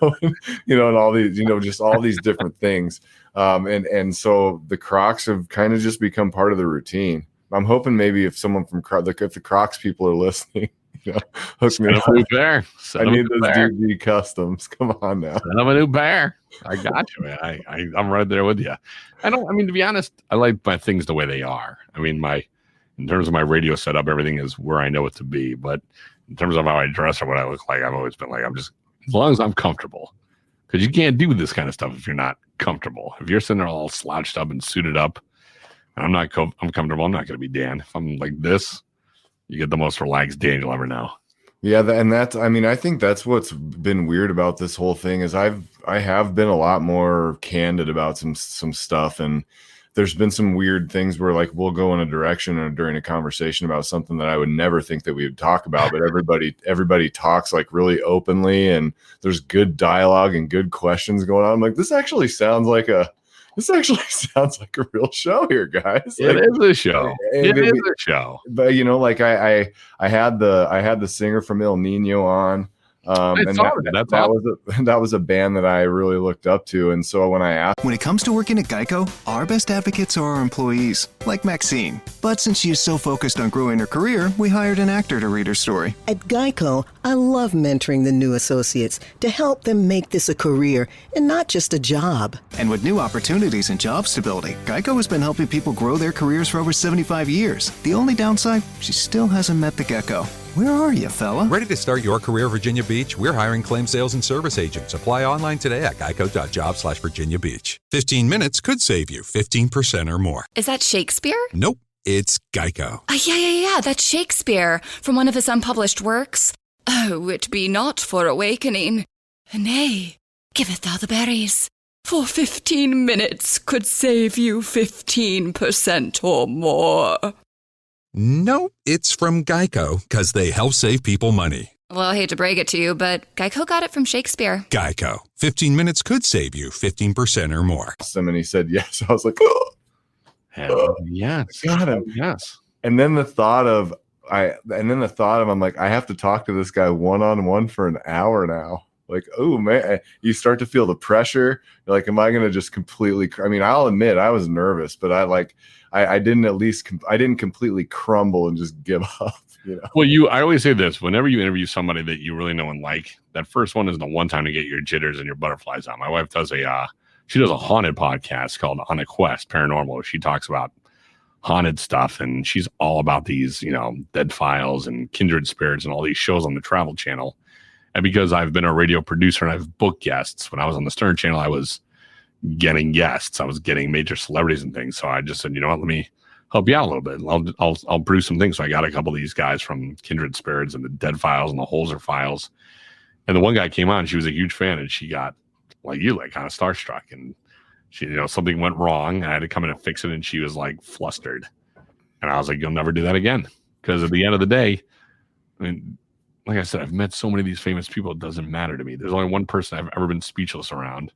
all these, just all these different things. And so the Crocs have kind of just become part of the routine. I'm hoping maybe if someone from if the Crocs people are listening, hook me up. New pair. I need those DD customs. Come on now. Send them a new pair. I got you, man. I'm right there with you. To be honest, I like my things the way they are. In terms of my radio setup, everything is where I know it to be. But in terms of how I dress or what I look like, I've always been like, I'm just as long as I'm comfortable. Because you can't do this kind of stuff if you're not comfortable. If you're sitting there all slouched up and suited up, and I'm comfortable, I'm not going to be Dan. If I'm like this, you get the most relaxed Dan you'll ever know. Yeah, I think that's what's been weird about this whole thing is I have been a lot more candid about some stuff, and there's been some weird things where like we'll go in a direction or during a conversation about something that I would never think that we would talk about, but everybody talks like really openly, and there's good dialogue and good questions going on. I'm like, this actually sounds like a real show here, guys. Like, it is a show. It is a show. But like I had the singer from El Nino on. And that was a band that I really looked up to. And so when I asked, When it comes to working at Geico, our best advocates are our employees, like Maxine. But since she is so focused on growing her career, we hired an actor to read her story. At Geico, I love mentoring the new associates to help them make this a career and not just a job. And with new opportunities and job stability, Geico has been helping people grow their careers for over 75 years. The only downside, she still hasn't met the gecko. Where are you, fella? Ready to start your career, Virginia Beach? We're hiring claim sales and service agents. Apply online today at geico.jobs/Virginia Beach. 15 minutes could save you 15% or more. Is that Shakespeare? Nope, it's Geico. Yeah, that's Shakespeare from one of his unpublished works. Oh, it be not for awakening. Nay, giveth thou the berries. For 15 minutes could save you 15% or more. No, it's from Geico, because they help save people money. Well, I hate to break it to you, but Geico got it from Shakespeare. Geico. 15 minutes could save you 15% or more. and he said yes. I was like, oh, Hell yes. got him. Yes. And then the thought of I'm like, I have to talk to this guy one-on-one for an hour now. Like, oh man, you start to feel the pressure. You're like, am I going to just completely, I'll admit I was nervous, but I didn't completely crumble and just give up. Well, I always say this, whenever you interview somebody that you really know and like, that first one is the one time to get your jitters and your butterflies out. My wife does she does a haunted podcast called On a Quest Paranormal. She talks about haunted stuff, and she's all about these, Dead Files and Kindred Spirits and all these shows on the Travel Channel. And because I've been a radio producer and I've booked guests, when I was on the Stern Channel, I was getting guests. I was getting major celebrities and things. So I just said, you know what, let me help you out a little bit. I'll produce some things. So I got a couple of these guys from Kindred Spirits and the Dead Files and the Holzer Files. And the one guy came on, she was a huge fan, and she got kind of starstruck, and she, something went wrong. I had to come in and fix it. And she was like flustered. And I was like, you'll never do that again. Because at the end of the day, like I said, I've met so many of these famous people, it doesn't matter to me. There's only one person I've ever been speechless around,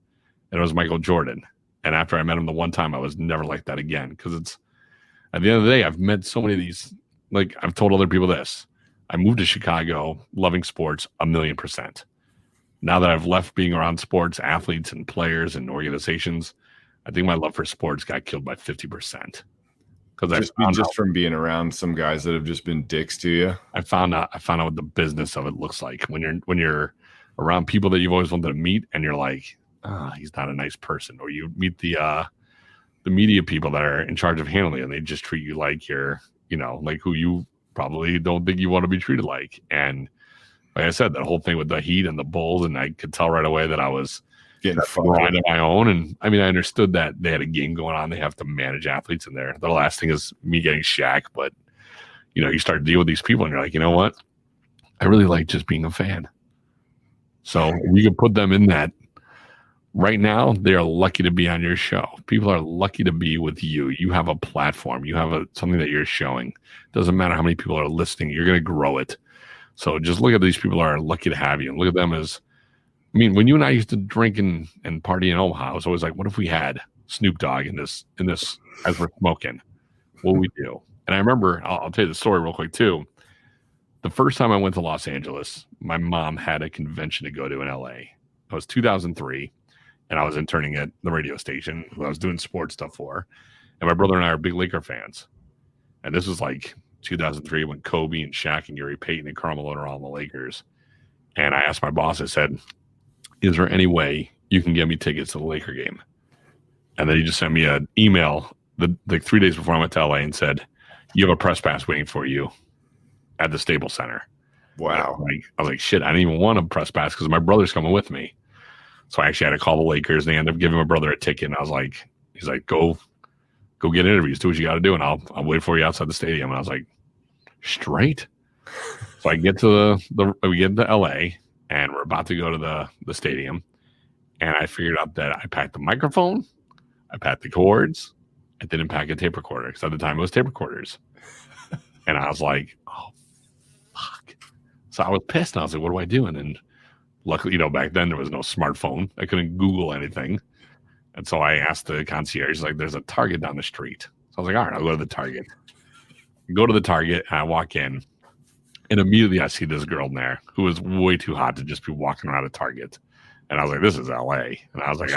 and it was Michael Jordan. And after I met him the one time, I was never like that again. Because it's, at the end of the day, I've met so many of these, like I've told other people this. I moved to Chicago loving sports 1,000,000%. Now that I've left being around sports, athletes and players and organizations, I think my love for sports got killed by 50%. Because just from being around some guys that have just been dicks to you. I found out what the business of it looks like when you're around people that you've always wanted to meet, and you're like, he's not a nice person. Or you meet the media people that are in charge of handling it, and they just treat you like you're, like who you probably don't think you want to be treated like. And like I said, that whole thing with the Heat and the Bulls, and I could tell right away that I was getting grind on my own. And I understood that they had a game going on. They have to manage athletes in there. The last thing is me getting Shaq, but you start to deal with these people, and you're like, you know what? I really like just being a fan. So you can put them in that. Right now, they are lucky to be on your show. People are lucky to be with you. You have a platform. You have something that you're showing. Doesn't matter how many people are listening. You're going to grow it. So just look at these people that are lucky to have you, and look at them as, when you and I used to drink and party in Omaha, I was always like, what if we had Snoop Dogg in this as we're smoking? What would we do? And I remember, I'll tell you the story real quick too. The first time I went to Los Angeles, my mom had a convention to go to in LA. It was 2003, and I was interning at the radio station who I was doing sports stuff for. And my brother and I are big Laker fans. And this was like 2003 when Kobe and Shaq and Gary Payton and Karl Malone are on the Lakers. And I asked my boss, I said, is there any way you can get me tickets to the Laker game? And then he just sent me an email like 3 days before I went to LA and said, you have a press pass waiting for you at the Staples Center. Wow. I was like, shit, I didn't even want a press pass because my brother's coming with me. So I actually had to call the Lakers, and they ended up giving my brother a ticket. And I was like, he's like, go get interviews, do what you got to do, and I'll wait for you outside the stadium. And I was like, straight. So I get to we get to LA, and we're about to go to the stadium, and I figured out that I packed the microphone, I packed the cords, I didn't pack a tape recorder because at the time it was tape recorders, and I was like, oh fuck. So I was pissed, and I was like, what do I do? And then luckily, back then there was no smartphone. I couldn't Google anything. And so I asked the concierge, like, there's a Target down the street. So I was like, all right, I'll go to the Target. Go to the Target, and I walk in. And immediately I see this girl in there who was way too hot to just be walking around a Target. And I was like, this is LA. And I was like,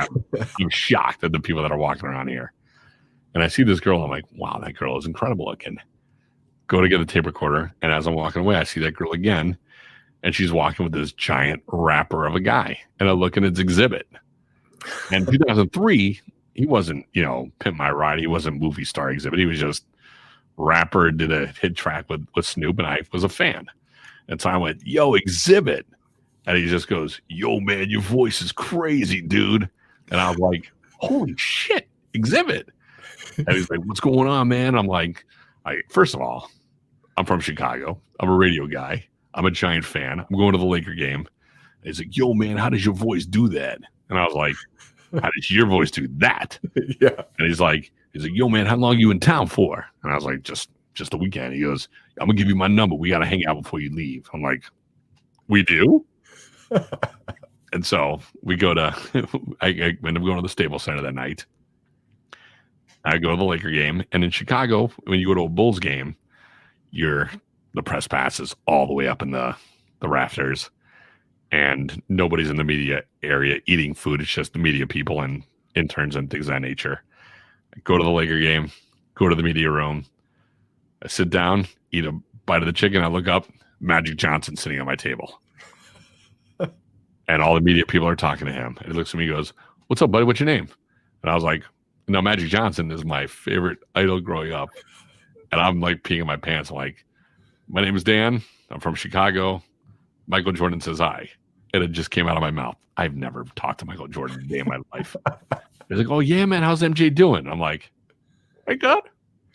I'm shocked at the people that are walking around here. And I see this girl. And I'm like, wow, that girl is incredible looking. Go to get the tape recorder. And as I'm walking away, I see that girl again. And she's walking with this giant rapper of a guy. And I look, and it's Exhibit. And 2003, he wasn't, Pimp My Ride. He wasn't movie star Exhibit. He was just rapper, did a hit track with Snoop, and I was a fan. And so I went, yo, Exhibit. And he just goes, yo, man, your voice is crazy, dude. And I was like, holy shit, Exhibit. And he's like, what's going on, man? I'm like, first of all, I'm from Chicago. I'm a radio guy. I'm a giant fan. I'm going to the Laker game. And he's like, yo, man, how does your voice do that? And I was like, how does your voice do that? Yeah. And he's like, yo, man, how long are you in town for? And I was like, just a weekend. He goes, I'm going to give you my number. We got to hang out before you leave. I'm like, we do? And so we go to, I end up going to the Staples Center that night. I go to the Laker game. And in Chicago, when you go to a Bulls game, the press pass is all the way up in the rafters. And nobody's in the media area eating food. It's just the media people and interns and things of that nature. I go to the Laker game, go to the media room. I sit down, eat a bite of the chicken. I look up, Magic Johnson sitting at my table. And all the media people are talking to him. And he looks at me and goes, what's up, buddy? What's your name? And I was like, no, Magic Johnson is my favorite idol growing up. And I'm like peeing my pants. I'm like, my name is Dan. I'm from Chicago. Michael Jordan says hi. And it just came out of my mouth. I've never talked to Michael Jordan a day in my life. He's like, oh, yeah, man, how's MJ doing? I'm like, hey, good.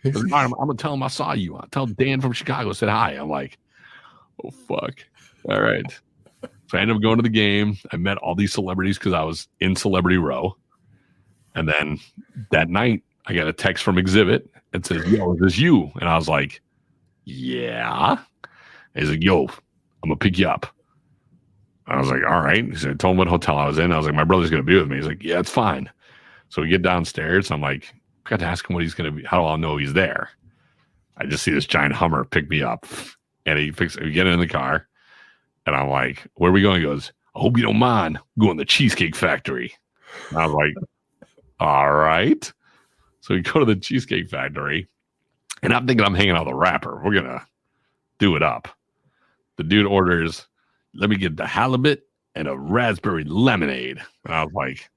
Like, all right, I'm going to tell him I saw you. I'll tell Dan from Chicago said hi. I'm like, oh, fuck. All right. So I ended up going to the game. I met all these celebrities because I was in Celebrity Row. And then that night, I got a text from Exhibit and said, yo, is this you? And I was like, yeah. And he's like, yo, I'm going to pick you up. I was like, all right. He said, I told him what hotel I was in. I was like, my brother's going to be with me. He's like, yeah, it's fine. So we get downstairs. I'm like, I got to ask him what he's going to be. How do I know he's there? I just see this giant Hummer pick me up. And we get in the car. And I'm like, where are we going? He goes, I hope you don't mind going to the Cheesecake Factory. And I was like, all right. So we go to the Cheesecake Factory. And I'm thinking I'm hanging out with a rapper. We're going to do it up. The dude orders, let me get the halibut and a raspberry lemonade. And I was like,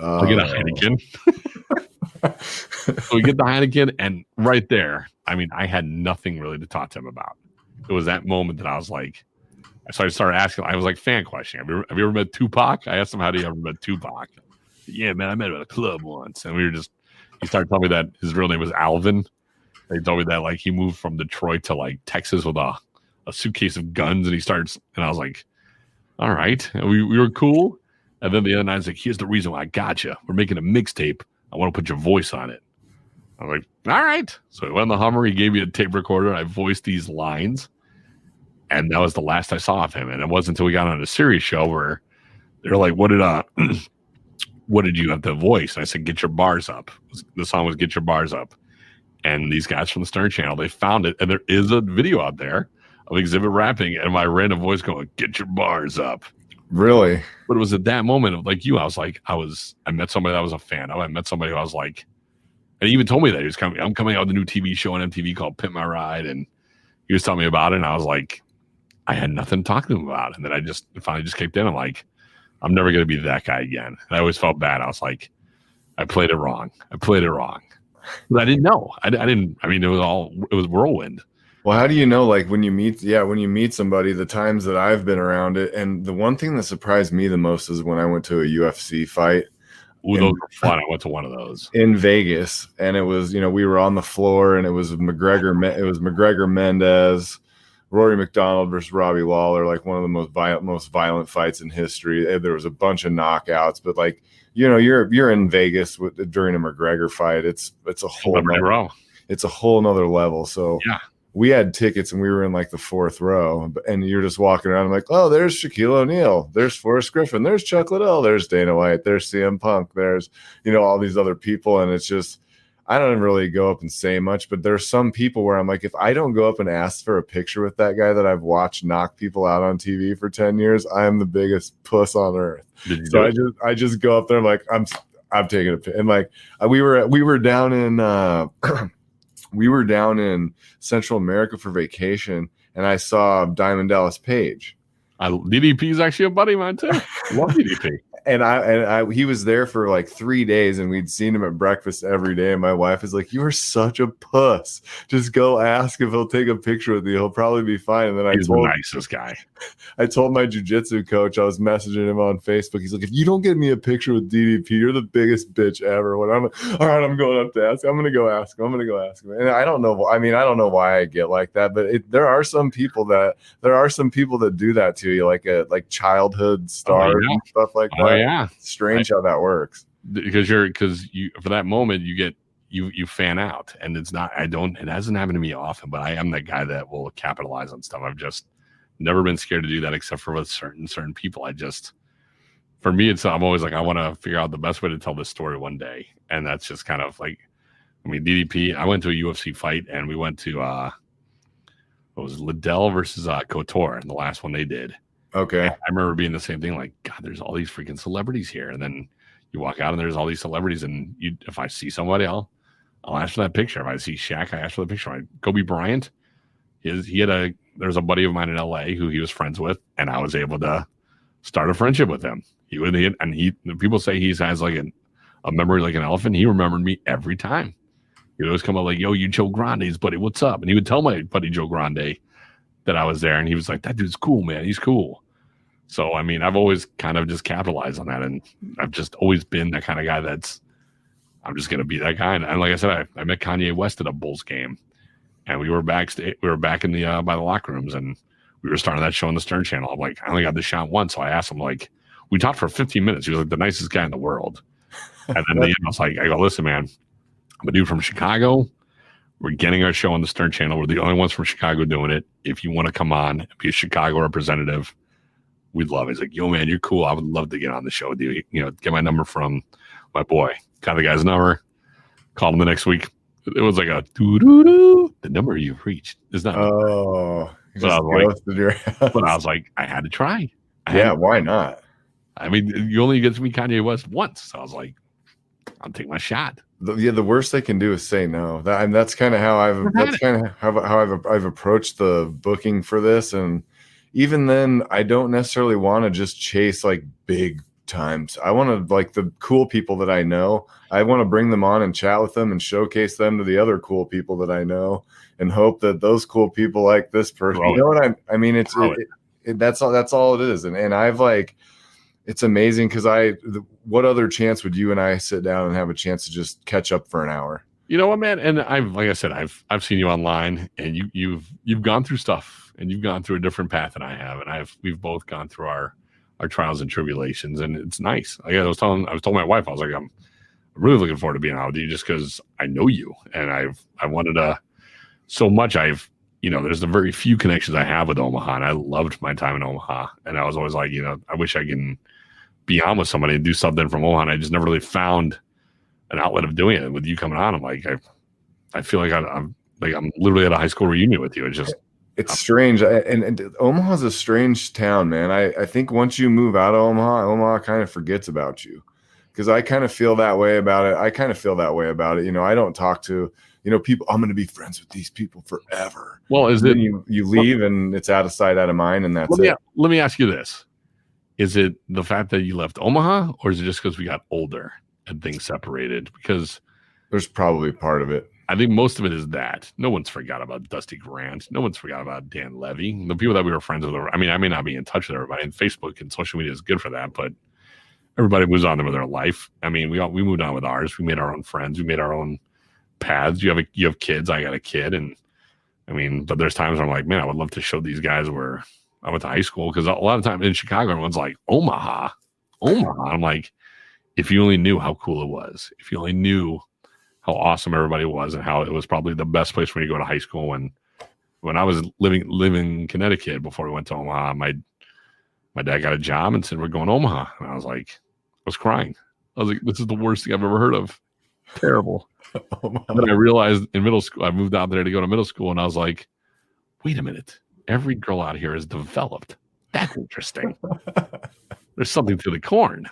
I'll get a Heineken. So we get the Heineken, and right there, I mean, I had nothing really to talk to him about. It was that moment that I was like, so I started asking, I was like fan questioning. Have you ever met Tupac? I asked him, how do you ever met Tupac? Yeah, man, I met him at a club once. And he started telling me that his real name was Alvin. They told me that like he moved from Detroit to like Texas with a suitcase of guns, and I was like, all right. And we were cool. And then the other night, I was like, here's the reason why I got you. We're making a mixtape. I want to put your voice on it. I was like, all right. So I went in the Hummer. He gave me a tape recorder. And I voiced these lines. And that was the last I saw of him. And it wasn't until we got on a series show where they were like, what did you have to voice? And I said, get your bars up. The song was Get Your Bars Up. And these guys from the Stern Channel, they found it. And there is a video out there of Exhibit rapping and my random voice going, get your bars up. Really? But it was at that moment of like you, I was like, I met somebody that I was a fan of. I met somebody who I was like, and he even told me that he was coming. I'm coming out with a new TV show on MTV called Pimp My Ride. And he was telling me about it. And I was like, I had nothing to talk to him about. And then it finally just kicked in. I'm like, I'm never going to be that guy again. And I always felt bad. I was like, I played it wrong. But I didn't know. I mean, it was whirlwind. Well, how do you know, like when you meet somebody, the times that I've been around it, and the one thing that surprised me the most is when I went to a UFC fight. Ooh, those were fun. I went to one of those in Vegas, and it was, we were on the floor, and it was McGregor Mendez, Rory McDonald versus Robbie Lawler, like one of the most violent fights in history. There was a bunch of knockouts, but like, you're in Vegas during a McGregor fight. It's a whole nother level. So yeah. We had tickets and we were in like the fourth row, and you're just walking around. I'm like, oh, there's Shaquille O'Neal, there's Forrest Griffin, there's Chuck Liddell, there's Dana White, there's CM Punk, there's, all these other people. And it's just, I don't really go up and say much, but there's some people where I'm like, if I don't go up and ask for a picture with that guy that I've watched knock people out on TV for 10 years, I am the biggest puss on earth. So I just go up there. I'm like, I'm taking a pic. And like, we were down in, we were down in Central America for vacation, and I saw Diamond Dallas Page. DDP is actually a buddy of mine too. Love DDP. And he was there for like 3 days, and we'd seen him at breakfast every day. And my wife is like, "You are such a puss. Just go ask if he'll take a picture with you. He'll probably be fine." And then he's the nicest guy. I told my jiu-jitsu coach, I was messaging him on Facebook. He's like, "If you don't get me a picture with DDP, you're the biggest bitch ever." When I'm all right, I'm going up to ask. I'm gonna go ask him. And I don't know. I mean, I don't know why I get like that, but there are some people that do that to you, like childhood stars and stuff like that. Yeah, strange how that works. Because you for that moment you fan out, and it hasn't happened to me often, but I am that guy that will capitalize on stuff. I've just never been scared to do that, except for with certain people. For me, I'm always like, I want to figure out the best way to tell this story one day, and that's just kind of like, I mean, DDP. I went to a UFC fight, and we went to what was Liddell versus Couture, and the last one they did. Okay. I remember being the same thing, like, God, there's all these freaking celebrities here. And then you walk out and there's all these celebrities. And if I see somebody, I'll ask for that picture. If I see Shaq, I ask for the picture. Kobe Bryant, there's a buddy of mine in LA who he was friends with, and I was able to start a friendship with him. People say he has like a memory like an elephant. He remembered me every time. He would always come up like, "Yo, you Joe Grande's buddy, what's up?" And he would tell my buddy Joe Grande that I was there, and he was like, "That dude's cool, man. He's cool." So, I mean, I've always kind of just capitalized on that, and I've just always been that kind of guy I'm just going to be that guy. And like I said, I met Kanye West at a Bulls game, and we were back in the by the locker rooms, and we were starting that show on the Stern Channel. I'm like, I only got the shot once, so I asked him, like, we talked for 15 minutes. He was like the nicest guy in the world. And then I was like, I go, "Listen, man, I'm a dude from Chicago. We're getting our show on the Stern Channel. We're the only ones from Chicago doing it. If you want to come on and be a Chicago representative, we'd love it." He's like, "Yo, man, you're cool. I would love to get on the show with you. Get my number from my boy." Got the guy's number. Called him the next week. It was like a doo-doo-doo. The number you've reached is not. Oh, but I was like, I had to try. Why not? I mean, you only get to meet Kanye West once, so I was like, I'll take my shot. The worst they can do is say no. That's kind of how I've approached the booking for this. And even then, I don't necessarily want to just chase like big times. I want to, like, the cool people that I know, I want to bring them on and chat with them and showcase them to the other cool people that I know, and hope that those cool people like this person. You know what I mean? That's all it is. And I've like, it's amazing because what other chance would you and I sit down and have a chance to just catch up for an hour? You know what, man? And like I said, I've seen you online, and you've gone through stuff, and you've gone through a different path than I have, and we've both gone through our trials and tribulations, and it's nice. Like I was telling my wife, I was like, I'm really looking forward to being out with you, just because I know you, and I wanted to so much. There's the very few connections I have with Omaha, and I loved my time in Omaha, and I was always like, I wish I can be on with somebody and do something from Omaha. And I just never really found an outlet of doing it. With you coming on, I'm like, I feel like I'm literally at a high school reunion with you. It's strange. And Omaha's a strange town, man. I think once you move out of Omaha kind of forgets about you, because I kind of feel that way about it. I don't talk to, people. I'm going to be friends with these people forever. Well, you leave and it's out of sight, out of mind, and that's it. Let me ask you this. Is it the fact that you left Omaha, or is it just because we got older and things separated? Because there's probably part of it. I think most of it is that no one's forgot about Dusty Grant. No one's forgot about Dan Levy. The people that we were friends with. I mean, I may not be in touch with everybody, and Facebook and social media is good for that, but everybody moves on with their life. I mean, we moved on with ours. We made our own friends. We made our own paths. You have kids. I got a kid, and I mean, but there's times where I'm like, man, I would love to show these guys where I went to high school, because a lot of times in Chicago, everyone's like, Omaha. I'm like, if you only knew how cool it was, if you only knew how awesome everybody was, and how it was probably the best place for me to go to high school. When I was living in Connecticut before we went to Omaha, my dad got a job and said, we're going to Omaha. And I was crying. I was like, this is the worst thing I've ever heard of. Terrible. And then I realized in middle school, I moved out there to go to middle school, and I was like, wait a minute. Every girl out here is developed. That's interesting. There's something to the corn.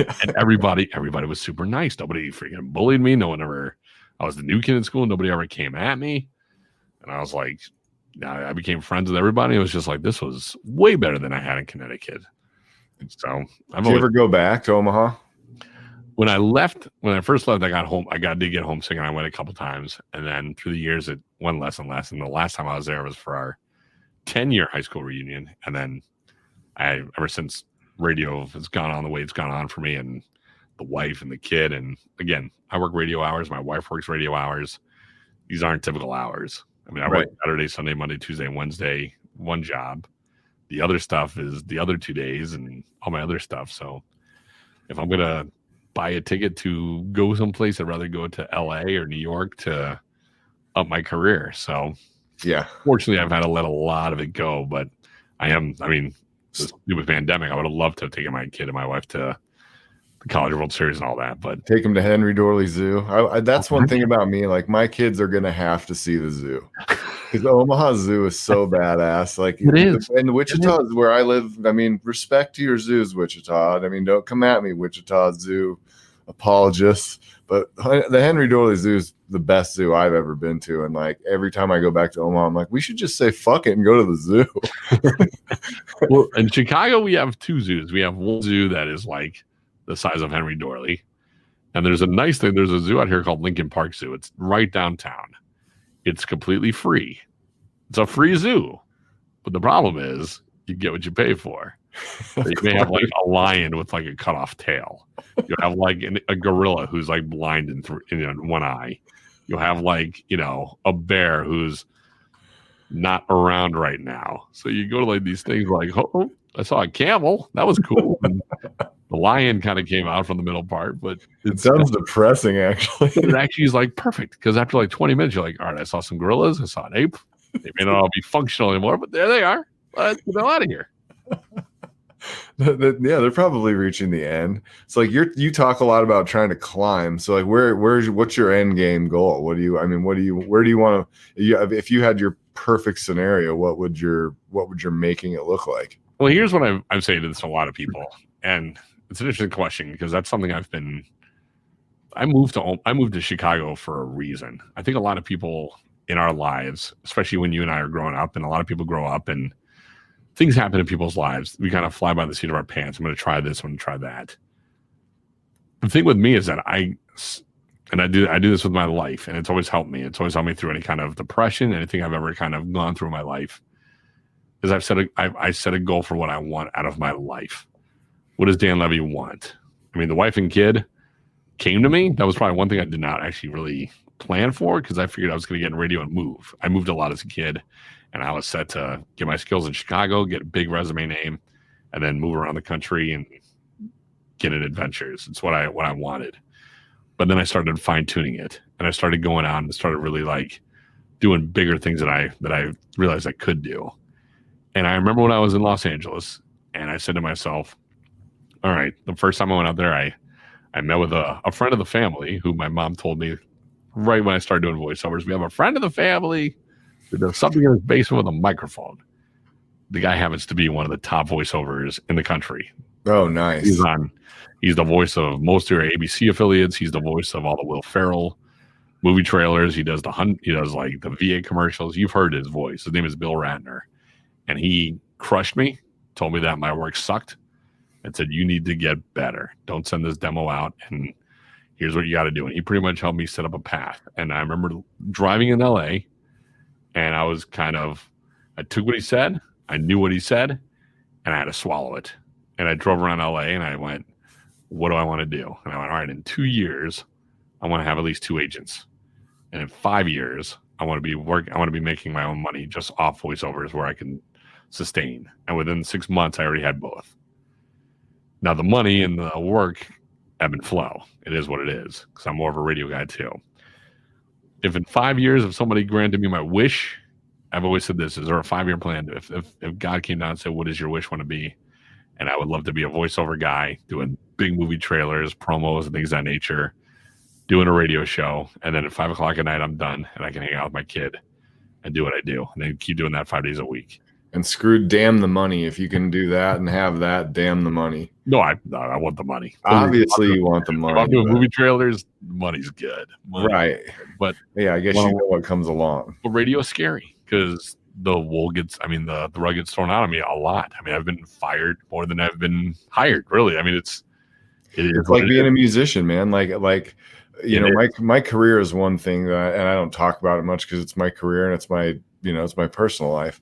Yeah. And everybody was super nice. Nobody freaking bullied me. I was the new kid in school. Nobody ever came at me. And I was like, I became friends with everybody. It was just like, this was way better than I had in Connecticut. So Did you ever go back to Omaha? When I first left, I got home. I did get homesick, and I went a couple times. And then through the years, it went less and less. And the last time I was there was for our 10-year high school reunion. And then ever since, radio has gone on the way it's gone on for me, and the wife and the kid. And again, I work radio hours. My wife works radio hours. These aren't typical hours. I mean, I work Saturday, Sunday, Monday, Tuesday, and Wednesday, one job. The other stuff is the other 2 days and all my other stuff. So if I'm going to buy a ticket to go someplace, I'd rather go to LA or New York to up my career. So yeah, fortunately, I've had to let a lot of it go, but this stupid pandemic, I would have loved to have taken my kid and my wife to the College World Series and all that. But take them to Henry Dorley Zoo. That's one thing about me. Like, my kids are gonna have to see the zoo, because the Omaha Zoo is so badass. Like, it is. And Wichita is where I live. I mean, respect to your zoos, Wichita. I mean, don't come at me, Wichita Zoo apologists. But the Henry Dorley Zoo is the best zoo I've ever been to. And like, every time I go back to Omaha, I'm like, we should just say fuck it and go to the zoo. Well, in Chicago, we have two zoos. We have one zoo that is like the size of Henry Dorley. And there's a nice thing. There's a zoo out here called Lincoln Park Zoo. It's right downtown. It's completely free. It's a free zoo. But the problem is you get what you pay for. You may have like a lion with like a cut off tail. You'll have like a gorilla who's like blind in one eye. You'll have like, a bear who's not around right now. So you go to like these things like, oh, I saw a camel. That was cool. And the lion kind of came out from the middle part, but it sounds depressing actually. It actually is like perfect, because after like 20 minutes, you're like, all right, I saw some gorillas. I saw an ape. They may not all be functional anymore, but there they are. Let's get them out of here. Yeah, they're probably reaching the end. It's like you talk a lot about trying to climb. So like, what's your end game goal? Where do you want to? If you had your perfect scenario, what would your making it look like? Well, here's what I'm saying to this to a lot of people, and it's an interesting question, because that's something I moved to Chicago for a reason. I think a lot of people in our lives, especially when you and I are growing up, and a lot of people grow up and things happen in people's lives. We kind of fly by the seat of our pants. I'm going to try this. I'm going to try that. The thing with me is that I do this with my life, and it's always helped me. It's always helped me through any kind of depression, anything I've ever kind of gone through in my life. Is I set a goal for what I want out of my life. What does Dan Levy want? I mean, the wife and kid came to me. That was probably one thing I did not actually really plan for, because I figured I was going to get in radio and move. I moved a lot as a kid. And I was set to get my skills in Chicago, get a big resume name, and then move around the country and get in adventures. It's what I wanted. But then I started fine tuning it, and I started going out and started really like doing bigger things that I realized I could do. And I remember when I was in Los Angeles, and I said to myself, all right, the first time I went out there, I met with a friend of the family who my mom told me right when I started doing voiceovers, we have a friend of the family. There's something in his basement with a microphone. The guy happens to be one of the top voiceovers in the country. Oh, nice. He's the voice of most of your ABC affiliates. He's the voice of all the Will Ferrell movie trailers. He does like the VA commercials. You've heard his voice. His name is Bill Ratner. And he crushed me, told me that my work sucked, and said, you need to get better. Don't send this demo out. And Here's what you got to do. And he pretty much helped me set up a path. And I remember driving in LA, and I took what he said. I knew what he said, and I had to swallow it. And I drove around LA, and I went, what do I want to do? And I went, all right, in 2 years, I want to have at least 2 agents. And in 5 years, I want to be making my own money just off voiceovers where I can sustain. And within 6 months, I already had both. Now, the money and the work ebb and flow. It is what it is, because I'm more of a radio guy too. If in 5 years, if somebody granted me my wish, I've always said this, is there a 5-year plan? If God came down and said, what does your wish want to be? And I would love to be a voiceover guy doing big movie trailers, promos, and things of that nature, doing a radio show. And then at 5 o'clock at night, I'm done and I can hang out with my kid and do what I do. And then keep doing that 5 days a week. And screw damn the money. If you can do that and have that, damn the money. No, I want the money. Obviously, you want the money. If I'm doing movie trailers, money's good. Right. But yeah, I guess you know what comes along. But radio is scary because the rug gets thrown out on me a lot. I mean, I've been fired more than I've been hired, really. I mean, it's like being a musician, man. Like you know, my career is one thing and I don't talk about it much because it's my career and it's my personal life.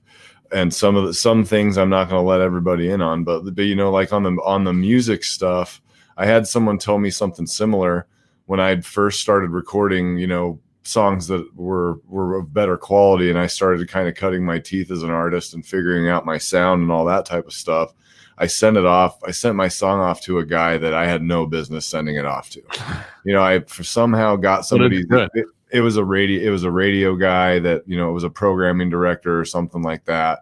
And some things I'm not going to let everybody in on, but you know, like on the music stuff, I had someone tell me something similar when I first started recording, you know, songs that were of better quality, and I started kind of cutting my teeth as an artist and figuring out my sound and all that type of stuff. I sent my song off to a guy that I had no business sending it off to. You know, I somehow got somebody. It was a radio guy that, you know, it was a programming director or something like that.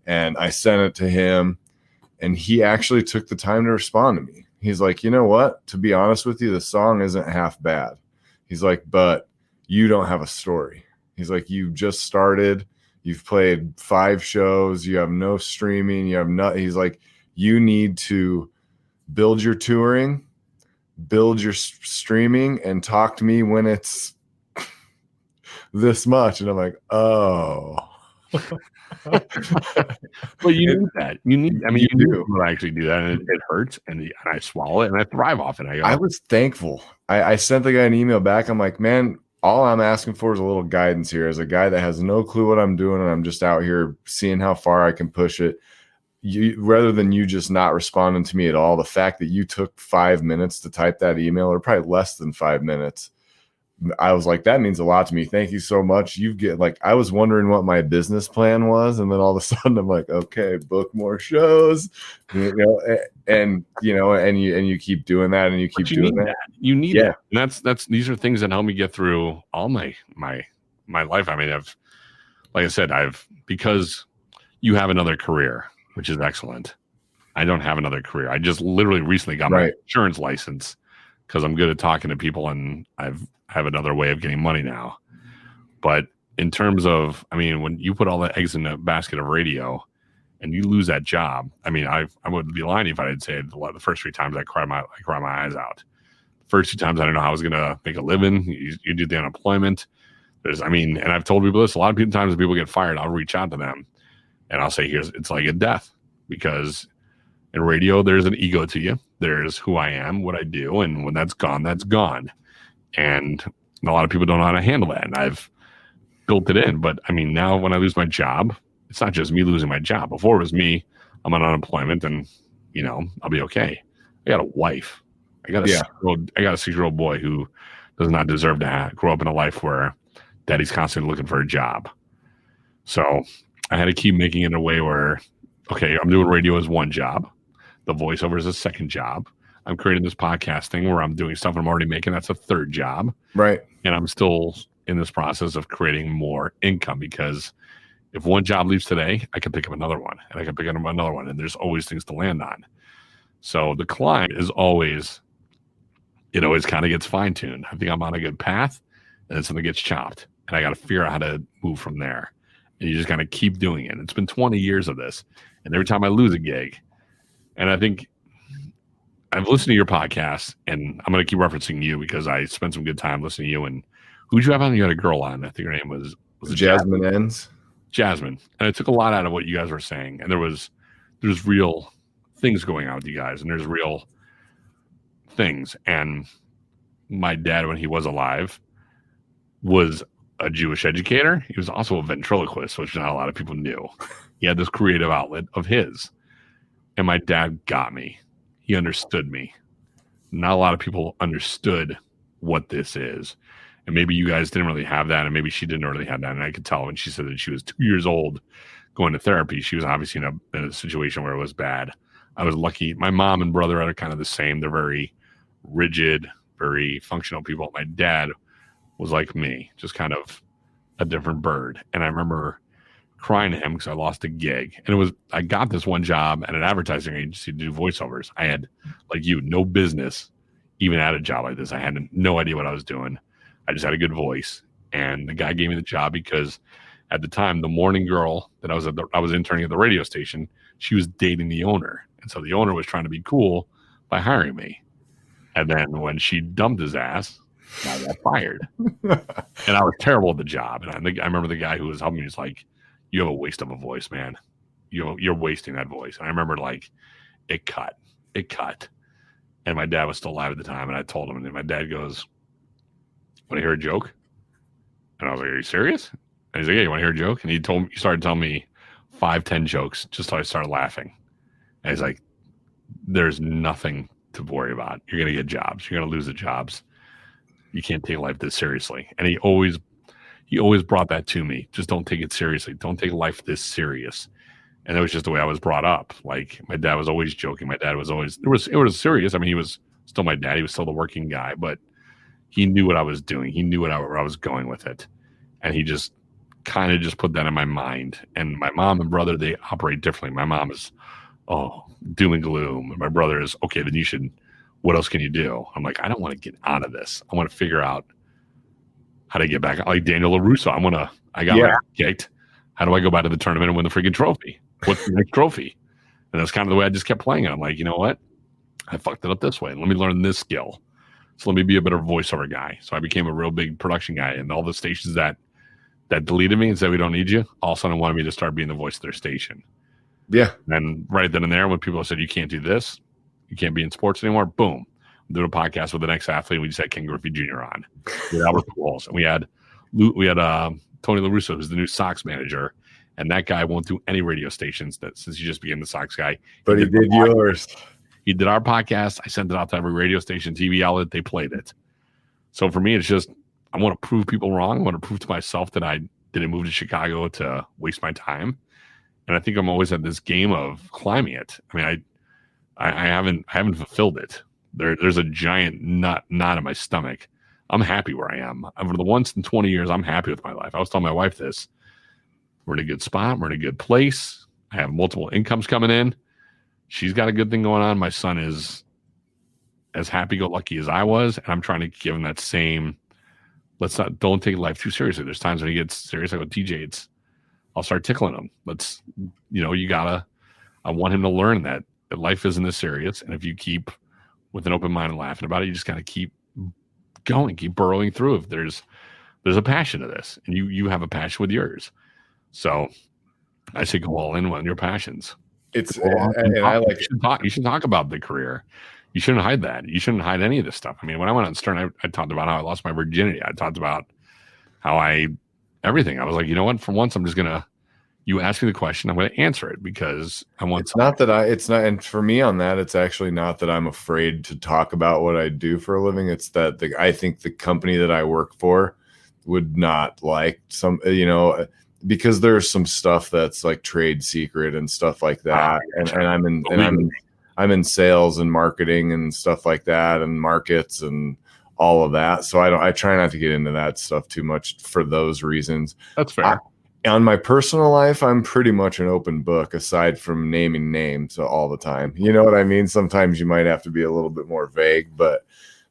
And I sent it to him, and he actually took the time to respond to me. He's like, you know what? To be honest with you, the song isn't half bad. He's like, but you don't have a story. He's like, you just started. You've played 5 shows. You have no streaming. You have no. He's like, you need to build your touring, build your streaming, and talk to me when it's this much. And I'm like, oh. But you need that. You do actually do that, and it hurts, and I swallow it, and I thrive off it. I was thankful. I sent the guy an email back. I'm like, man, all I'm asking for is a little guidance here. As a guy that has no clue what I'm doing, and I'm just out here seeing how far I can push it. Rather than you just not responding to me at all, the fact that you took 5 minutes to type that email, or probably less than 5 minutes, I was like, that means a lot to me. Thank you so much. I was wondering what my business plan was, and then all of a sudden I'm like, okay, book more shows, you know, and you keep doing that, and you keep doing that. You need that. And these are things that help me get through all my life. I mean, because you have another career, which is excellent. I don't have another career. I just literally recently got my insurance license because I'm good at talking to people, and I have another way of getting money now. But in terms of, I mean, when you put all the eggs in the basket of radio and you lose that job, I mean, I would be lying if I didn't say the first 3 times I cried my eyes out. The first 2 times I don't know how I was going to make a living. You do the unemployment. And I've told people this, a lot of times when people get fired, I'll reach out to them and I'll say, it's like a death, because in radio, there's an ego to you. There's who I am, what I do. And when that's gone, that's gone. And a lot of people don't know how to handle that. And I've built it in. But I mean, now when I lose my job, it's not just me losing my job. Before it was me, I'm on unemployment, and, you know, I'll be okay. I got a wife. I got a 6-year-old boy who does not deserve to grow up in a life where daddy's constantly looking for a job. So I had to keep making it in a way where, okay, I'm doing radio as one job. The voiceover is a second job. I'm creating this podcast thing where I'm doing stuff I'm already making. That's a third job. Right. And I'm still in this process of creating more income, because if one job leaves today, I can pick up another one, and I can pick up another one, and there's always things to land on. So the climb is always, it always kind of gets fine-tuned. I think I'm on a good path, and then something gets chopped, and I got to figure out how to move from there. And you just got to keep doing it. It's been 20 years of this, and every time I lose a gig, and I think I've listened to your podcast, and I'm going to keep referencing you because I spent some good time listening to you. And who'd you have on? You had a girl on. I think her name was Jasmine Enns. Jasmine. And it took a lot out of what you guys were saying. And there's real things going on with you guys, and there's real things. And my dad, when he was alive, was a Jewish educator. He was also a ventriloquist, which not a lot of people knew. He had this creative outlet of his. And my dad got me. He understood me. Not a lot of people understood what this is. And maybe you guys didn't really have that, and maybe she didn't really have that. And I could tell when she said that she was 2 years old going to therapy, she was obviously in a situation where it was bad. I was lucky. My mom and brother are kind of the same. They're very rigid, very functional people. My dad was like me, just kind of a different bird. And I remember crying to him because I lost a gig. And I got this one job at an advertising agency to do voiceovers. I had, like you, no business even at a job like this. I had no idea what I was doing. I just had a good voice. And the guy gave me the job because at the time, the morning girl that I was interning at the radio station, she was dating the owner. And so the owner was trying to be cool by hiring me. And then when she dumped his ass, I got fired. And I was terrible at the job. And I remember the guy who was helping me was like, "You have a waste of a voice, man. You're wasting that voice." And I remember like it cut. And my dad was still alive at the time. And I told him, and then my dad goes, "Want to hear a joke?" And I was like, "Are you serious?" And he's like, "Yeah, you want to hear a joke?" And he started telling me 5-10 jokes just till I started laughing. And he's like, "There's nothing to worry about. You're going to get jobs. You're going to lose the jobs. You can't take life this seriously." And he always brought that to me. Just don't take it seriously. Don't take life this serious. And that was just the way I was brought up. Like my dad was always joking. My dad was always, it was serious. I mean, he was still my dad. He was still the working guy, but he knew what I was doing. He knew where I was going with it. And he just kind of just put that in my mind. And my mom and brother, they operate differently. My mom is, doom and gloom. And my brother is, okay, then what else can you do? I'm like, I don't want to get out of this. I want to figure out how to get back. Like Daniel LaRusso, I got my ass kicked. How do I go back to the tournament and win the freaking trophy? What's the next trophy? And that's kind of the way I just kept playing it. I'm like, you know what? I fucked it up this way. Let me learn this skill. So let me be a better voiceover guy. So I became a real big production guy. And all the stations that deleted me and said, "We don't need you," all of a sudden wanted me to start being the voice of their station. Yeah. And right then and there, when people said, "You can't do this, you can't be in sports anymore," boom. I'm doing a podcast with the next athlete. We just had Ken Griffey Jr. on. We had Albert Pujols. And we had Tony La Russa, who's the new Sox manager. And that guy won't do any radio stations since he just became the Sox guy. But he did yours. He did our podcast. I sent it out to every radio station, TV outlet. They played it. So for me, it's just, I want to prove people wrong. I want to prove to myself that I didn't move to Chicago to waste my time. And I think I'm always at this game of climbing it. I mean, I haven't fulfilled it. There's a giant knot in my stomach. I'm happy where I am. For the once in 20 years, I'm happy with my life. I was telling my wife this. We're in a good spot. We're in a good place. I have multiple incomes coming in. She's got a good thing going on. My son is as happy-go-lucky as I was, and I'm trying to give him that same, don't take life too seriously. There's times when he gets serious. I go, TJ, I'll start tickling him. I want him to learn that life isn't this serious. And if you keep with an open mind and laughing about it, you just got to keep going, keep burrowing through. If there's a passion to this, and you have a passion with yours. So I say go all in on your passions. You should talk about the career. You shouldn't hide that. You shouldn't hide any of this stuff. I mean, when I went on Stern, I talked about how I lost my virginity. I talked about how everything. I was like, you know what? For once, I'm just you ask me the question, I'm going to answer it because I want. And for me on that, it's actually not that I'm afraid to talk about what I do for a living. It's that I think the company that I work for would not like because there's some stuff that's like trade secret and stuff like that. I'm in sales and marketing and stuff like that and markets and all of that. So I try not to get into that stuff too much for those reasons. That's fair. On my personal life, I'm pretty much an open book aside from naming names all the time. You know what I mean? Sometimes you might have to be a little bit more vague, but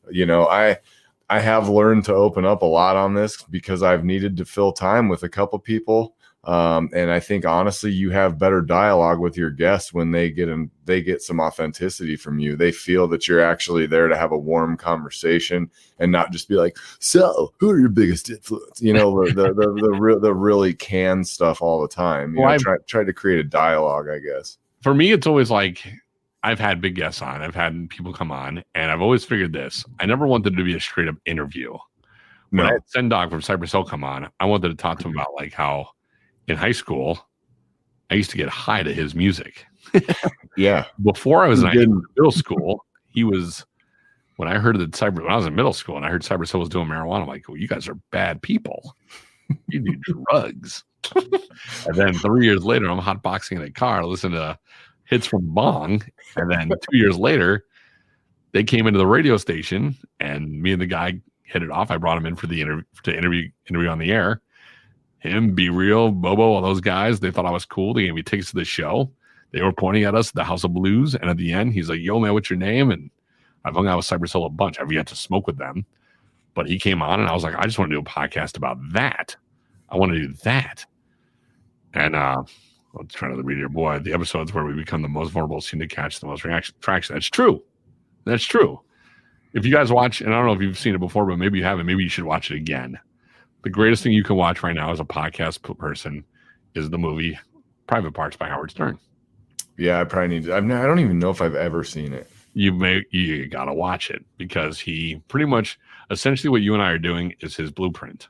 I have learned to open up a lot on this because I've needed to fill time with a couple people. And I think honestly, you have better dialogue with your guests when they get some authenticity from you. They feel that you're actually there to have a warm conversation and not just be like, "So who are your biggest influence?" The really canned stuff all the time. Try to create a dialogue, I guess. For me, it's always like, I've had big guests on. I've had people come on, and I've always figured this. I never wanted to be a straight up interview. When I had Sendog from Cypress Hill come on, I wanted to talk to him about like how in high school I used to get high to his music. Yeah. Before I was in middle school, he was. When I heard that when I was in middle school and I heard Cypress Hill was doing marijuana, I'm like, well, you guys are bad people. You do drugs. And then 3 years later, I'm hotboxing in a car, listening to hits from Bong. And then 2 years later, they came into the radio station and me and the guy hit it off. I brought him in for the interview on the air. Him, Be Real, Bobo, all those guys, they thought I was cool. They gave me tickets to the show. They were pointing at us, the House of Blues. And at the end, he's like, yo, man, what's your name? And I've hung out with Cypress Hill a bunch. I've yet to smoke with them. But he came on and I was like, I just want to do a podcast about that. I want to do that. And I'm trying to read here. Boy, the episodes where we become the most vulnerable seem to catch the most traction. That's true. That's true. If you guys watch, and I don't know if you've seen it before, but maybe you haven't, maybe you should watch it again. The greatest thing you can watch right now as a podcast person is the movie Private Parts by Howard Stern. Yeah, I probably need to. I don't even know if I've ever seen it. You gotta watch it because he pretty much essentially what you and I are doing is his blueprint.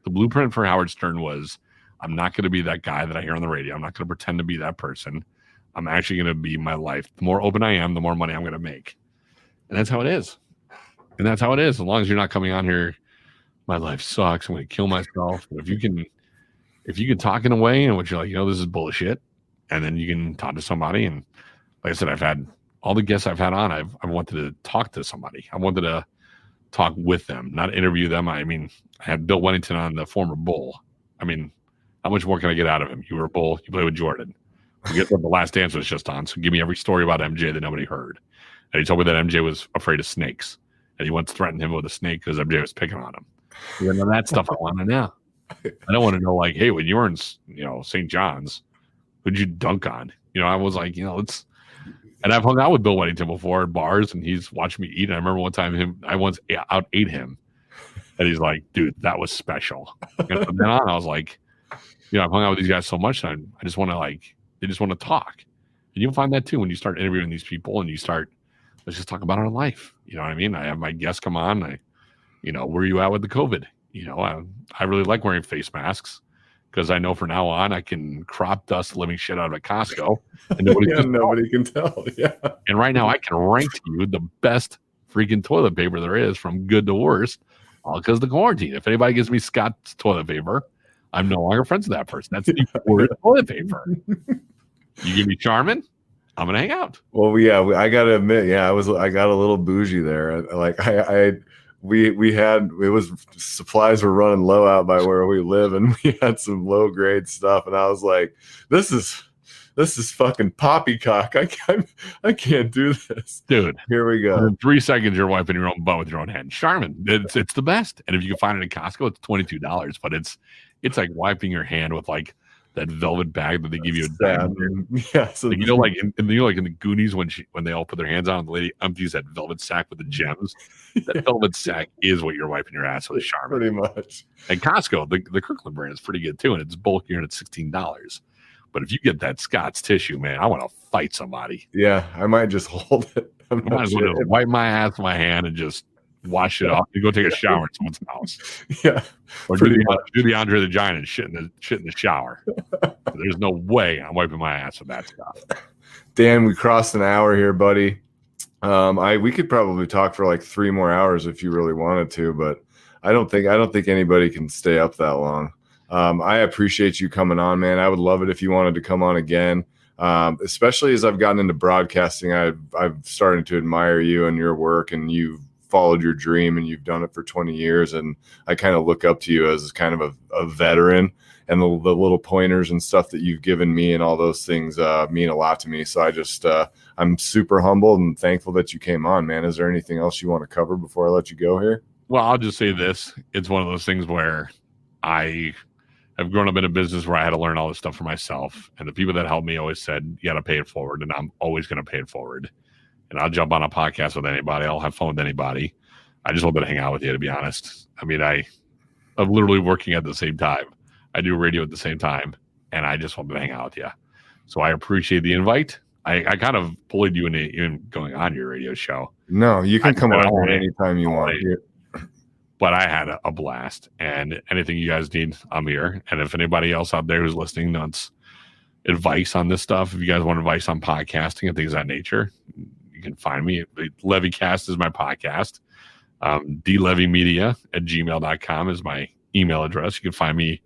The blueprint for Howard Stern was, I'm not going to be that guy that I hear on the radio. I'm not going to pretend to be that person. I'm actually going to be my life. The more open I am, the more money I'm going to make. And that's how it is. And that's how it is. As long as you're not coming on here, my life sucks, I'm going to kill myself. But if you can talk in a way in which you're like, this is bullshit. And then you can talk to somebody. And like I said, I've had all the guests I've had on, I've wanted to talk to somebody. I wanted to talk with them, not interview them. I mean, I had Bill Wennington on, the former Bull. I mean, how much more can I get out of him? You were a Bull. You played with Jordan. Forget what The Last Dance was just on. So give me every story about MJ that nobody heard. And he told me that MJ was afraid of snakes. And he once threatened him with a snake because MJ was picking on him. You know, that stuff I want to know. I don't want to know, like, hey, when you were in, St. John's, who'd you dunk on? I was like, let's. And I've hung out with Bill Wennington before at bars, and he's watched me eat. And I remember one time I once out ate him, and he's like, "Dude, that was special." And from then on, I was like, I've hung out with these guys so much, and I just want to they just want to talk. And you'll find that too when you start interviewing these people, and let's just talk about our life. You know what I mean? I have my guests come on. Where are you at with the COVID? I really like wearing face masks. Because I know from now on I can crop dust living shit out of a Costco, and nobody can tell. Yeah. And right now I can rank to you the best freaking toilet paper there is, from good to worst, all because of the quarantine. If anybody gives me Scott's toilet paper, I'm no longer friends with that person. That's the worst toilet paper. You give me Charmin, I'm gonna hang out. Well, yeah, I gotta admit, I got a little bougie there. Supplies were running low out by where we live, and we had some low grade stuff, and I was like, this is fucking poppycock. I can't do this, dude. Here we go. In 3 seconds you're wiping your own butt with your own hand. Charmin, it's the best. And if you can find it at Costco, it's $22, but it's like wiping your hand with like that velvet bag that they give you. Yeah, so like, like in the Goonies when they all put their hands on, the lady empties that velvet sack with the gems. That velvet sack is what you're wiping your ass with, Charmin. Pretty much. And Costco, the Kirkland brand is pretty good too, and it's bulkier and it's $16. But if you get that Scott's tissue, man, I want to fight somebody. Yeah, I might just hold it. I might as well wipe my ass with my hand and just wash it off and go take a shower at someone's house. Yeah. Or do the Andre the Giant and shit in the shower. There's no way I'm wiping my ass with that stuff. Dan, we crossed an hour here, buddy. We could probably talk for like 3 more hours if you really wanted to, but I don't think anybody can stay up that long. I appreciate you coming on, man. I would love it if you wanted to come on again. Especially as I've gotten into broadcasting, I've started to admire you and your work, and you've followed your dream and you've done it for 20 years. And I kind of look up to you as kind of a veteran, and the little pointers and stuff that you've given me and all those things mean a lot to me. So I just, I'm super humbled and thankful that you came on, man. Is there anything else you want to cover before I let you go here? Well, I'll just say this. It's one of those things where I have grown up in a business where I had to learn all this stuff for myself. And the people that helped me always said, you got to pay it forward. And I'm always going to pay it forward. And I'll jump on a podcast with anybody. I'll have fun with anybody. I just wanted to hang out with you, to be honest. I mean, I'm literally working at the same time. I do radio at the same time. And I just wanted to hang out with you. So I appreciate the invite. I kind of bullied you into even going on your radio show. No, you can come on here anytime you want. But I had a blast, and anything you guys need, I'm here. And if anybody else out there who's listening wants advice on this stuff, if you guys want advice on podcasting and things of that nature, you can find me. LevyCast is my podcast. dlevymedia@gmail.com is my email address. You can find me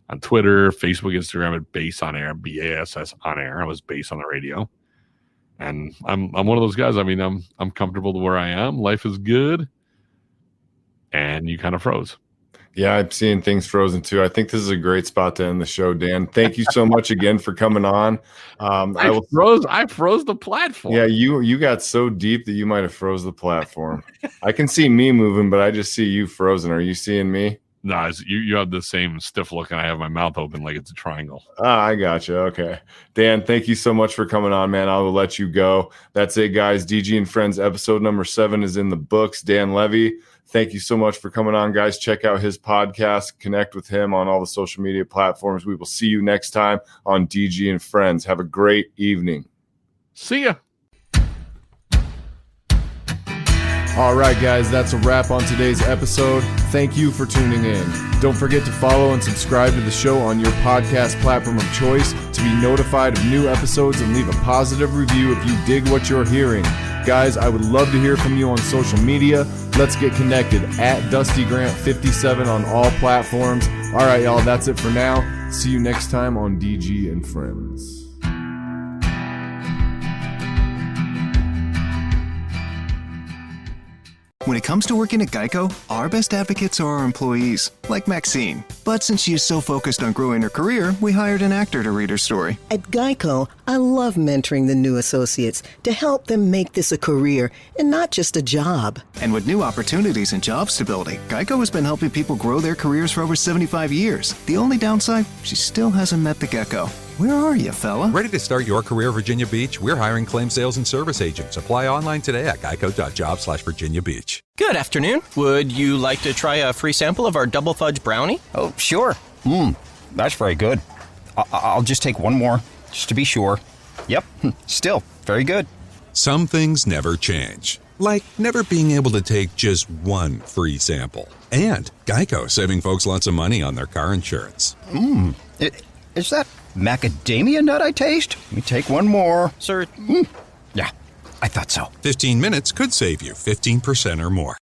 on Twitter, Facebook, Instagram at Bass on Air, BASS on Air. I was Bass on the radio. And I'm one of those guys. I mean, I'm comfortable to where I am. Life is good. And you kind of froze. Yeah, I'm seeing things frozen too. I think this is a great spot to end the show, Dan. Thank you so much again for coming on. I froze the platform. Yeah, you got so deep that you might have froze the platform. I can see me moving, but I just see you frozen. Are you seeing me? No, you have the same stiff look, and I have my mouth open like it's a triangle. I gotcha. Okay. Dan, thank you so much for coming on, man. I will let you go. That's it, guys. DG and Friends episode number 7 is in the books. Dan Levy, thank you so much for coming on, guys. Check out his podcast. Connect with him on all the social media platforms. We will see you next time on DG and Friends. Have a great evening. See ya. All right, guys, that's a wrap on today's episode. Thank you for tuning in. Don't forget to follow and subscribe to the show on your podcast platform of choice to be notified of new episodes and leave a positive review if you dig what you're hearing. Guys, I would love to hear from you on social media. Let's get connected at DustyGrant57 on all platforms. All right, y'all, that's it for now. See you next time on DG and Friends. When it comes to working at Geico, our best advocates are our employees, like Maxine. But since she is so focused on growing her career, we hired an actor to read her story. At Geico, I love mentoring the new associates to help them make this a career and not just a job. And with new opportunities and job stability, Geico has been helping people grow their careers for over 75 years. The only downside, she still hasn't met the gecko. Where are you, fella? Ready to start your career, Virginia Beach? We're hiring claim sales and service agents. Apply online today at geico.jobs/Virginia Beach. Good afternoon. Would you like to try a free sample of our double fudge brownie? Oh, sure. That's very good. I'll just take one more, just to be sure. Yep, still very good. Some things never change, like never being able to take just one free sample. And Geico saving folks lots of money on their car insurance. Is that macadamia nut I taste? Let me take one more. Sir, Yeah, I thought so. 15 minutes could save you 15% or more.